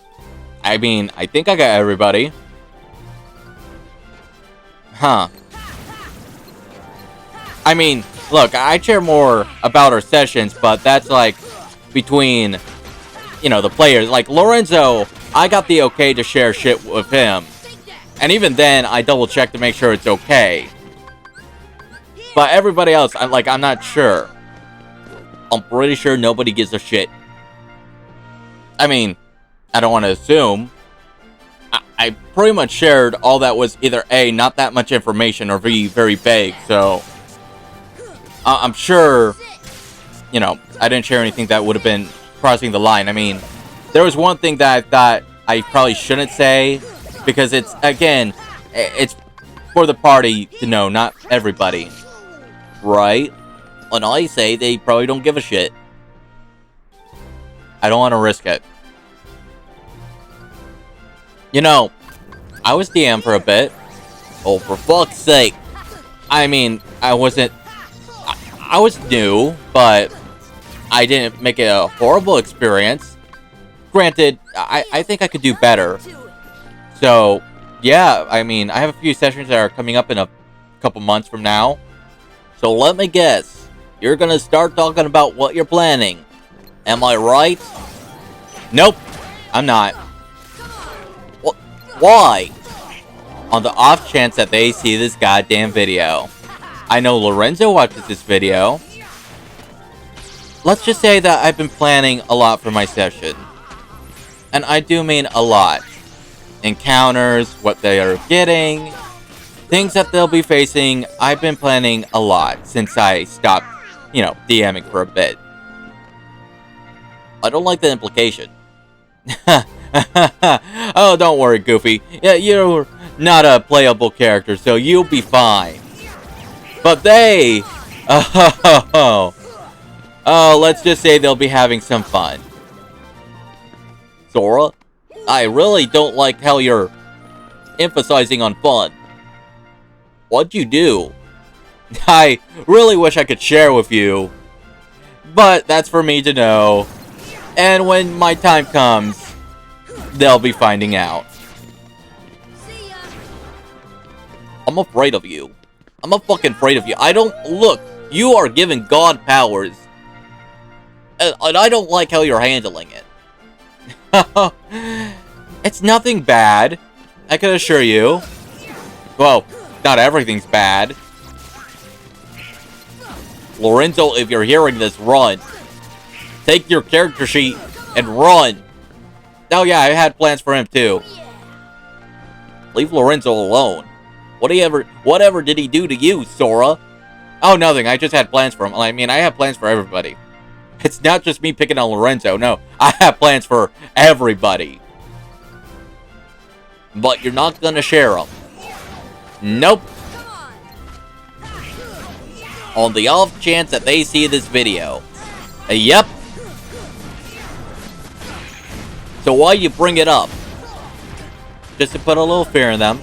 I mean, I think I got everybody. Huh. I mean, look, I share more about our sessions, but that's like between, you know, the players. Like Lorenzo, I got the okay to share shit with him. And even then, I double check to make sure it's okay. But everybody else, I'm not sure. I'm pretty sure nobody gives a shit. I mean, I don't want to assume. I pretty much shared all that was either A, not that much information, or B, very vague, so I'm sure, you know, I didn't share anything that would have been crossing the line. I mean, there was one thing that I thought I probably shouldn't say, because it's, again, it's for the party to know, not everybody. Right? And I say they probably don't give a shit. I don't want to risk it. You know, I was DM for a bit. Oh, for fuck's sake. I mean, I wasn't... I was new, but I didn't make it a horrible experience. Granted, I think I could do better. So, yeah, I mean, I have a few sessions that are coming up in a couple months from now. So let me guess. You're gonna start talking about what you're planning. Am I right? Nope, I'm not. Why? On the off chance that they see this goddamn video. I know Lorenzo watches this video. Let's just say that I've been planning a lot for my session. And I do mean a lot. Encounters, what they are getting, things that they'll be facing. I've been planning a lot since I stopped, you know, DMing for a bit. I don't like the implication. Oh, don't worry, Goofy. Yeah, you're not a playable character, so you'll be fine. But they... Oh, let's just say they'll be having some fun. Sora, I really don't like how you're emphasizing on fun. What'd you do? I really wish I could share with you. But that's for me to know. And when my time comes, they'll be finding out. I'm afraid of you. I'm fucking afraid of you. I don't... Look, you are given God powers. And I don't like how you're handling it. It's nothing bad. I can assure you. Well, not everything's bad. Lorenzo, if you're hearing this, run. Take your character sheet and run. Oh yeah, I had plans for him too. Leave Lorenzo alone. Whatever did he do to you, Sora? Oh, nothing. I just had plans for him. I mean, I have plans for everybody. It's not just me picking on Lorenzo. No, I have plans for everybody. But you're not gonna share them. Nope. On the off chance that they see this video. Yep. So why you bring it up? Just to put a little fear in them.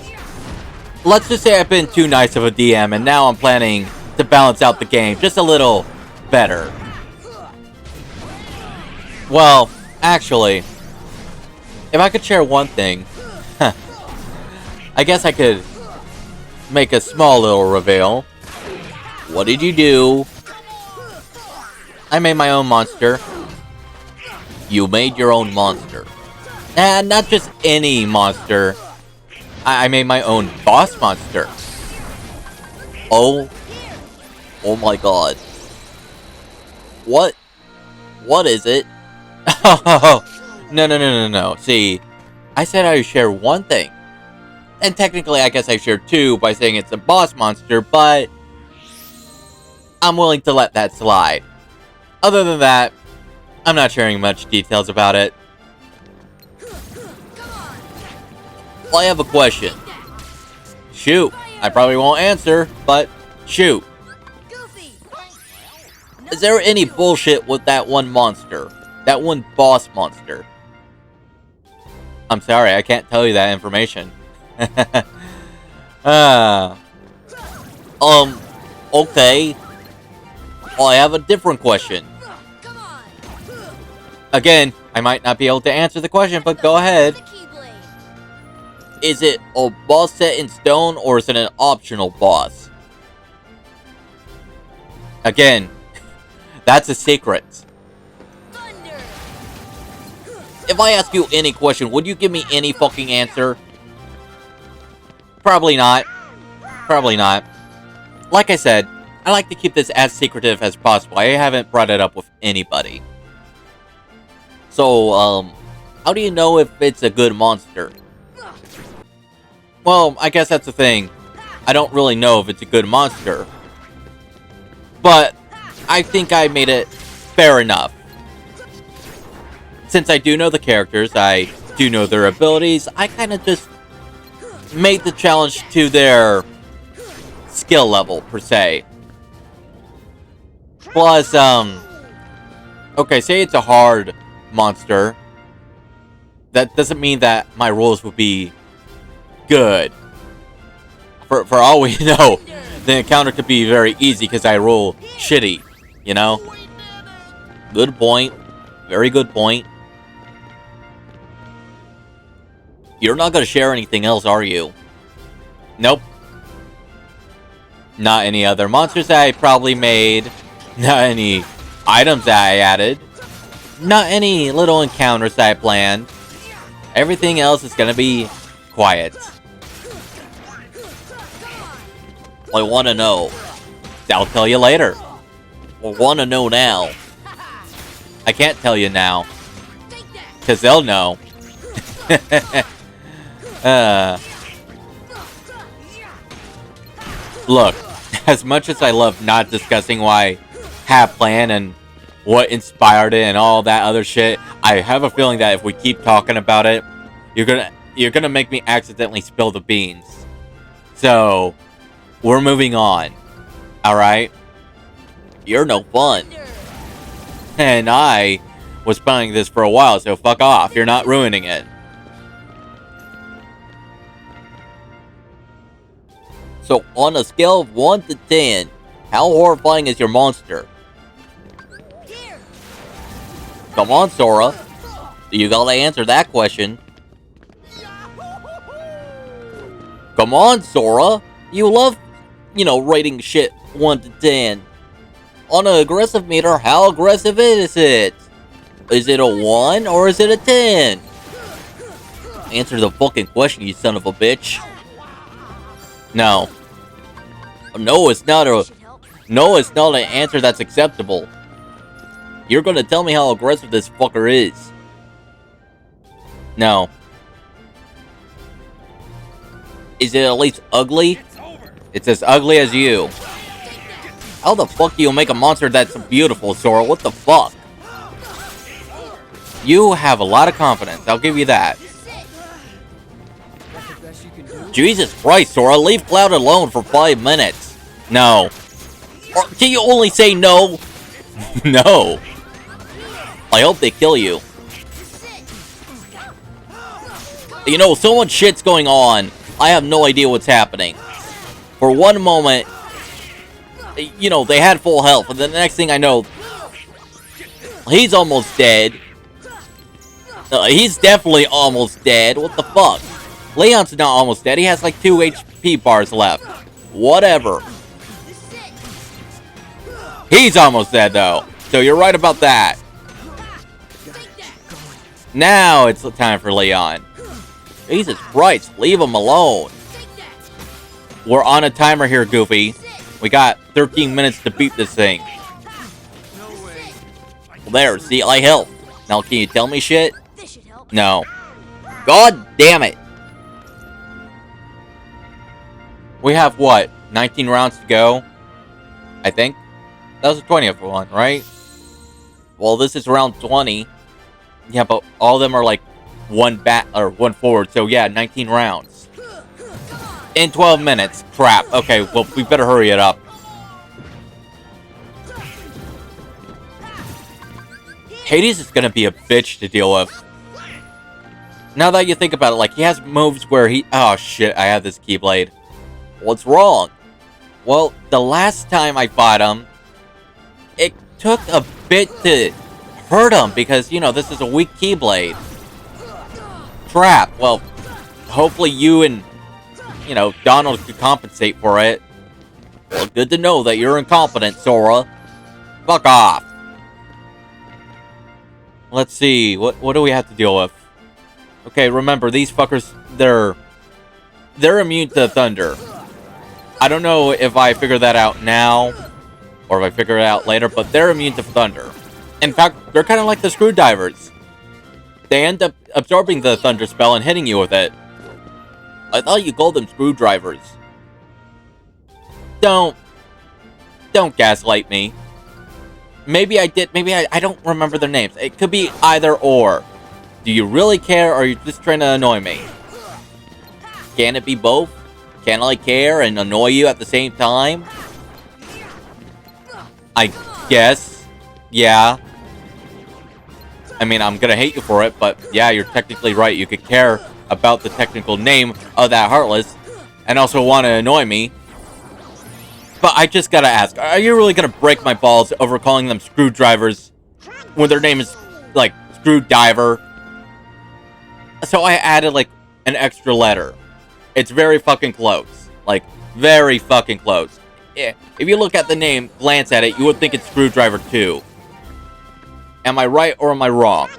Let's just say I've been too nice of a DM, and now I'm planning to balance out the game just a little better. Well, actually, if I could share one thing, I guess I could make a small little reveal. What did you do? I made my own monster. You made your own monster. And not just any monster. I made my own boss monster. Oh my god. What is it? Oh, no. See, I said I would share one thing. And technically, I guess I shared two by saying it's a boss monster, but I'm willing to let that slide. Other than that, I'm not sharing much details about it. Well, I have a question. Shoot. I probably won't answer, but shoot. Is there any bullshit with that one monster? That one boss monster? I'm sorry, I can't tell you that information. Okay. Well, I have a different question. Again, I might not be able to answer the question, but go ahead. Is it a boss set in stone, or is it an optional boss? Again, that's a secret. If I ask you any question, would you give me any fucking answer? Probably not. Probably not. Like I said, I I like to keep this as secretive as possible. I haven't brought it up with anybody. So, how do you know if it's a good monster? Well, I guess that's the thing. I don't really know if it's a good monster. But I think I made it fair enough. Since I do know the characters, I do know their abilities, I kind of just made the challenge to their skill level, per se. Plus, okay, say it's a hard monster. That doesn't mean that my rolls would be good. For all we know, the encounter could be very easy because I roll shitty, you know? Good point. Very good point. You're not gonna share anything else, are you? Nope. Not any other monsters that I probably made. Not any items that I added. Not any little encounters that I planned. Everything else is gonna be quiet. I wanna know. I'll tell you later. I wanna know now. I can't tell you now. Because they'll know. Look, as much as I love not discussing what I have planned and what inspired it and all that other shit, I have a feeling that if we keep talking about it, you're gonna make me accidentally spill the beans. So, we're moving on. Alright? You're no fun. And I was planning this for a while, so fuck off. You're not ruining it. So, on a scale of 1 to 10, how horrifying is your monster? Come on, Sora. You gotta answer that question. Come on, Sora. You love, rating shit 1 to 10. On an aggressive meter, how aggressive is it? Is it a 1 or is it a 10? Answer the fucking question, you son of a bitch. No. No, it's not an answer that's acceptable. You're gonna tell me how aggressive this fucker is. No. Is it at least ugly? It's as ugly as you. How the fuck do you make a monster that's beautiful, Sora? What the fuck? You have a lot of confidence, I'll give you that. Jesus Christ, Sora, leave Cloud alone for 5 minutes. No. Or can you only say no? No. I hope they kill you. So much shit's going on. I have no idea what's happening. For one moment, they had full health, and then the next thing I know, he's almost dead. He's definitely almost dead. What the fuck? Leon's not almost dead. He has like 2 HP bars left. Whatever. He's almost dead, though. So you're right about that. Now it's time for Leon. Jesus Christ, leave him alone. We're on a timer here, Goofy. We got 13 minutes to beat this thing. Well, there, see, I helped. Now, can you tell me shit? No. God damn it. We have, what, 19 rounds to go? I think. That was the 20th one, right? Well, this is round 20. Yeah, but all of them are like one forward. So, yeah, 19 rounds. In 12 minutes. Crap. Okay, well, we better hurry it up. Hades is gonna be a bitch to deal with. Now that you think about it, like, he has moves where he... Oh, shit, I have this Keyblade. What's wrong? Well, the last time I fought him, it took a bit to hurt him because, this is a weak Keyblade. Crap. Well, hopefully you and, Donald could compensate for it. Well, good to know that you're incompetent, Sora. Fuck off. Let's see, what do we have to deal with? Okay, remember, these fuckers, they're immune to thunder. I don't know if I figure that out now, or if I figure it out later, but they're immune to thunder. In fact, they're kind of like the screwdrivers. They end up absorbing the thunder spell and hitting you with it. I thought you called them screwdrivers. Don't gaslight me. Maybe I did, maybe I don't remember their names. It could be either or. Do you really care, or are you just trying to annoy me? Can it be both? Can I care and annoy you at the same time? I guess. Yeah. I mean, I'm gonna hate you for it, but yeah, you're technically right. You could care about the technical name of that Heartless and also want to annoy me. But I just gotta ask, are you really gonna break my balls over calling them screwdrivers when their name is, like, Screwdiver? So I added, like, an extra letter. It's very fucking close. Like, very fucking close. Yeah. If you look at the name, glance at it, you would think it's Screwdriver 2. Am I right or am I wrong?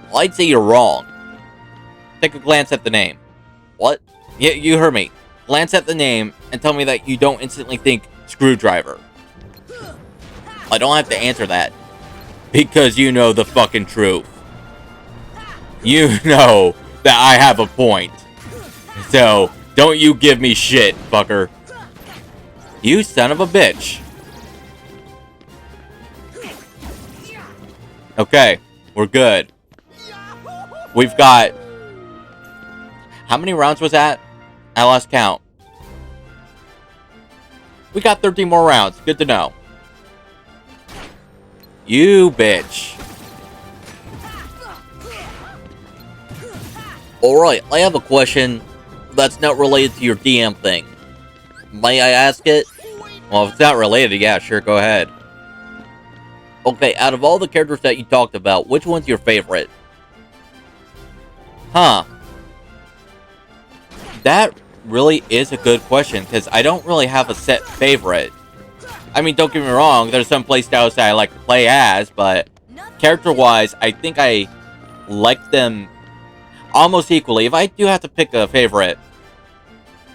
Well, I'd say you're wrong. Take a glance at the name. What? Yeah, you heard me. Glance at the name and tell me that you don't instantly think Screwdriver. I don't have to answer that. Because you know the fucking truth. You know that I have a point. So, don't you give me shit, fucker. You son of a bitch. Okay, we're good. We've got... How many rounds was that? I lost count. We got 13 more rounds. Good to know. You bitch. Alright, I have a question that's not related to your DM thing. May I ask it? Well, if it's not related, yeah, sure, go ahead. Okay, out of all the characters that you talked about, which one's your favorite? Huh. That really is a good question, because I don't really have a set favorite. I mean, don't get me wrong, there's some playstyles that I like to play as, but character-wise, I think I like them almost equally. If I do have to pick a favorite,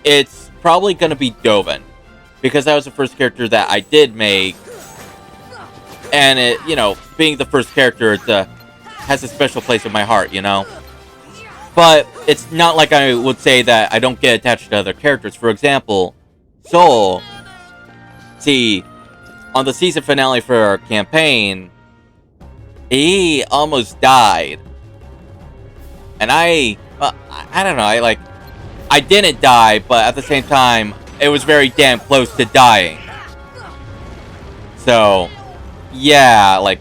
it's probably going to be Dovin, because that was the first character that I did make, and it, you know, being the first character, it has a special place in my heart, you know? But it's not like I would say that I don't get attached to other characters. For example, Soul. See, on the season finale for our campaign, he almost died. And I don't know, I didn't die, but at the same time, it was very damn close to dying. So, yeah, like,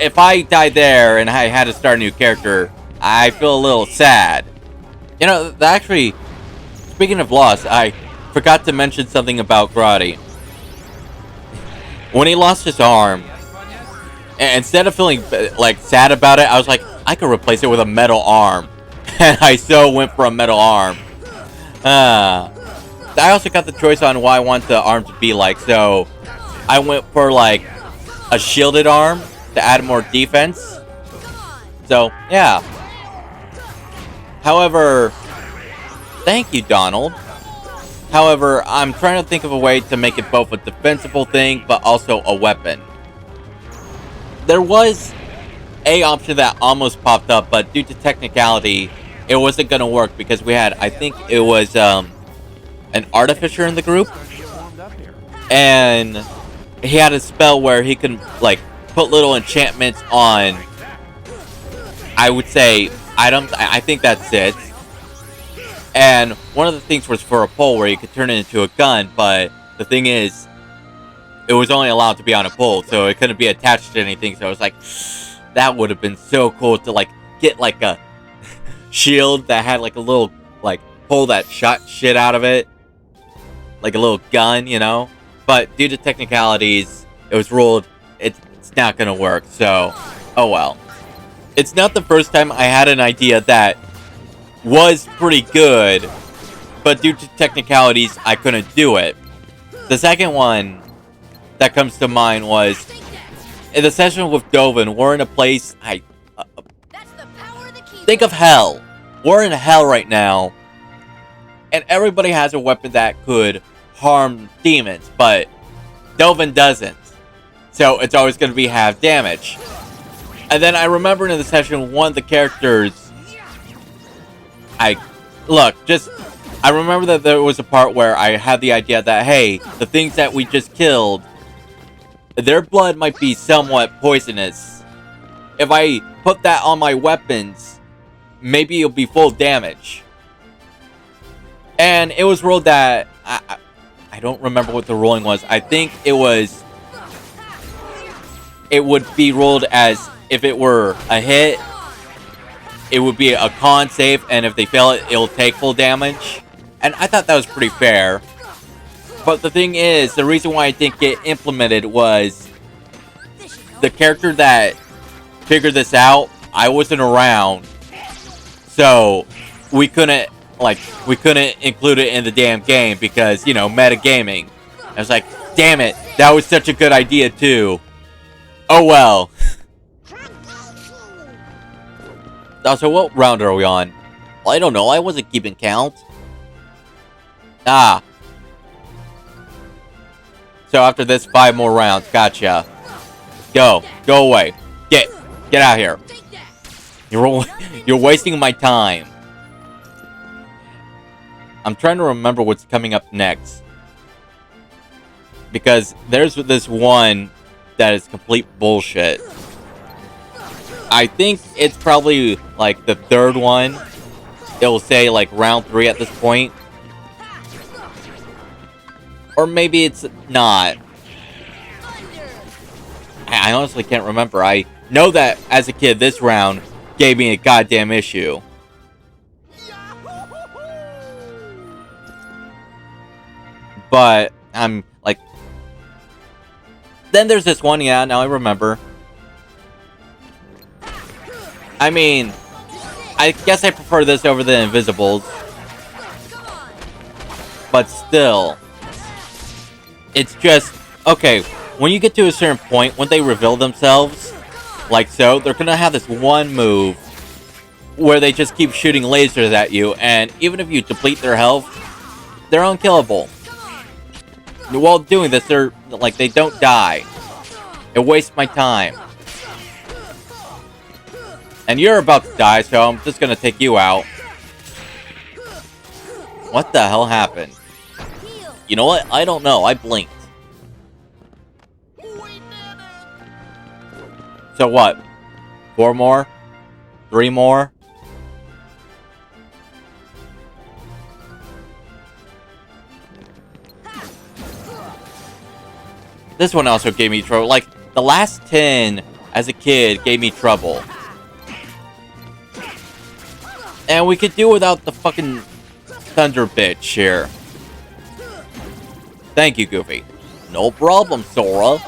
if I died there and I had to start a new character, I feel a little sad. You know, actually, speaking of loss, I forgot to mention something about Grotti. When he lost his arm, instead of feeling, like, sad about it, I was like, I could replace it with a metal arm. And I so went for a metal arm. I also got the choice on what I want the arm to be like, so I went for, like, a shielded arm to add more defense. So, yeah. However, thank you, Donald. However, I'm trying to think of a way to make it both a defensible thing, but also a weapon. There was a option that almost popped up, but due to technicality, it wasn't going to work because we had, I think it was an artificer in the group, and he had a spell where he can, like, put little enchantments on, I would say, items. I think that's it. And one of the things was for a pole where you could turn it into a gun, but the thing is, it was only allowed to be on a pole, so it couldn't be attached to anything. So I was like, that would have been so cool to, like, get, like, a shield that had, like, a little, like, pole that shot shit out of it. Like a little gun, you know? But due to technicalities, it was ruled it's not gonna work, so, oh well. It's not the first time I had an idea that was pretty good, but due to technicalities, I couldn't do it. The second one that comes to mind was, in the session with Dovin, we're in a place, think of hell. We're in hell right now, and everybody has a weapon that could harm demons, but Dovin doesn't. So it's always going to be half damage. And then I remember in the session, one of the characters... I remember that there was a part where I had the idea that, hey, the things that we just killed, their blood might be somewhat poisonous. If I put that on my weapons, maybe it'll be full damage. And it was ruled that... I don't remember what the ruling was. I think it was... It would be ruled as if it were a hit, it would be a con save, and if they fail it, it'll take full damage. And I thought that was pretty fair. But the thing is, the reason why I didn't get implemented was the character that figured this out, I wasn't around. So we couldn't include it in the damn game because, you know, metagaming. I was like, damn it, that was such a good idea too. Oh well. So what round are we on? Well, I don't know. I wasn't keeping count. Ah. So after this, 5 more rounds. Gotcha. Go. Go away. Get out of here. You're wasting my time. I'm trying to remember what's coming up next. Because there's this one that is complete bullshit. I think it's probably like the third one. It'll say like round 3 at this point. Or maybe it's not. I honestly can't remember. I know that as a kid, this round gave me a goddamn issue. But I'm like... Then there's this one, yeah, now I remember. I mean, I guess I prefer this over the Invisibles. But still, it's just, okay, when you get to a certain point, when they reveal themselves, like so, they're gonna have this one move where they just keep shooting lasers at you, and even if you deplete their health, they're unkillable. While doing this, they're, like, they don't die. It wastes my time. And you're about to die, so I'm just gonna take you out. What the hell happened? You know what? I don't know. I blinked. So what? 4 more? 3 more? This one also gave me trouble. Like, the last 10 as a kid gave me trouble. And we could do without the fucking thunder bitch here. Thank you, Goofy. No problem, Sora.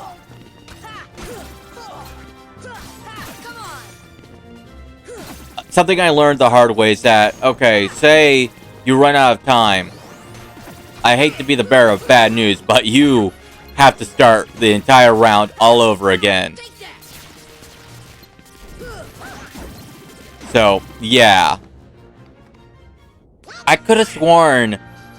Something I learned the hard way is that, okay, say you run out of time. I hate to be the bearer of bad news, but you have to start the entire round all over again. So, yeah. I could have sworn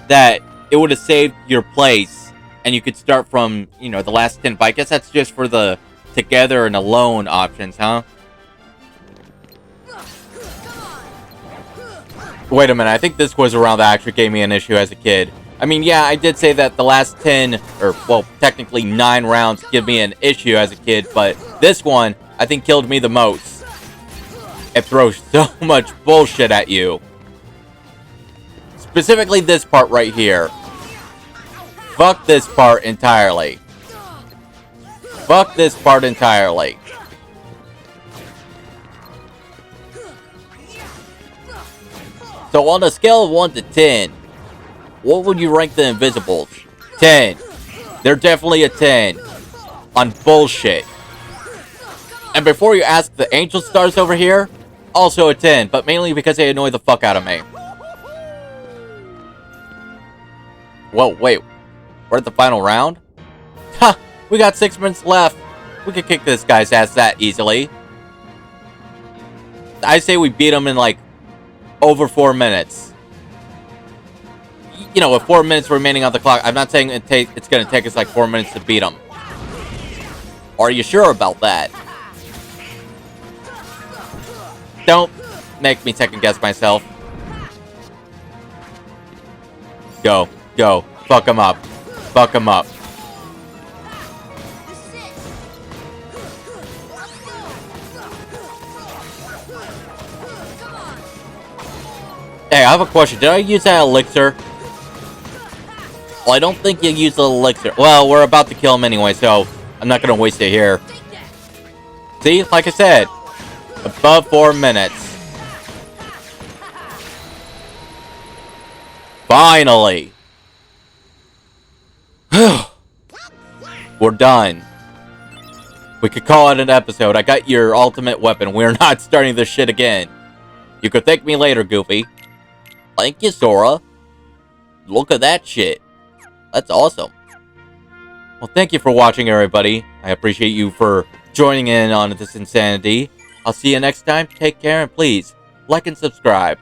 that it would have saved your place and you could start from, you know, the last 10, but I guess that's just for the together and alone options, huh? Wait a minute, I think this was around that actually gave me an issue as a kid. I mean, yeah, I did say that the last 10, or, well, technically 9 rounds give me an issue as a kid, but this one, I think, killed me the most. It throws so much bullshit at you. Specifically this part right here. Fuck this part entirely. Fuck this part entirely. So on a scale of 1 to 10, what would you rank the Invisibles? 10. They're definitely a 10. On bullshit. And before you ask, the Angel Stars over here, also a 10, but mainly because they annoy the fuck out of me. Whoa, wait. We're at the final round? Ha! We got 6 minutes left. We could kick this guy's ass that easily. I say we beat him in, like, over 4 minutes. you know, with 4 minutes remaining on the clock, I'm not saying it's going to take us like 4 minutes to beat him. Are you sure about that? Don't make me second guess myself. Go. Go. Fuck him up. Fuck him up. Hey, I have a question. Did I use that elixir? Well, I don't think you used the elixir. Well, we're about to kill him anyway, so I'm not going to waste it here. See? Like I said, above 4 minutes. Finally! We're done. We could call it an episode. I got your ultimate weapon. We're not starting this shit again. You could thank me later, Goofy. Thank you, Sora. Look at that shit. That's awesome. Well, thank you for watching, everybody. I appreciate you for joining in on this insanity. I'll see you next time. Take care, and please, like and subscribe.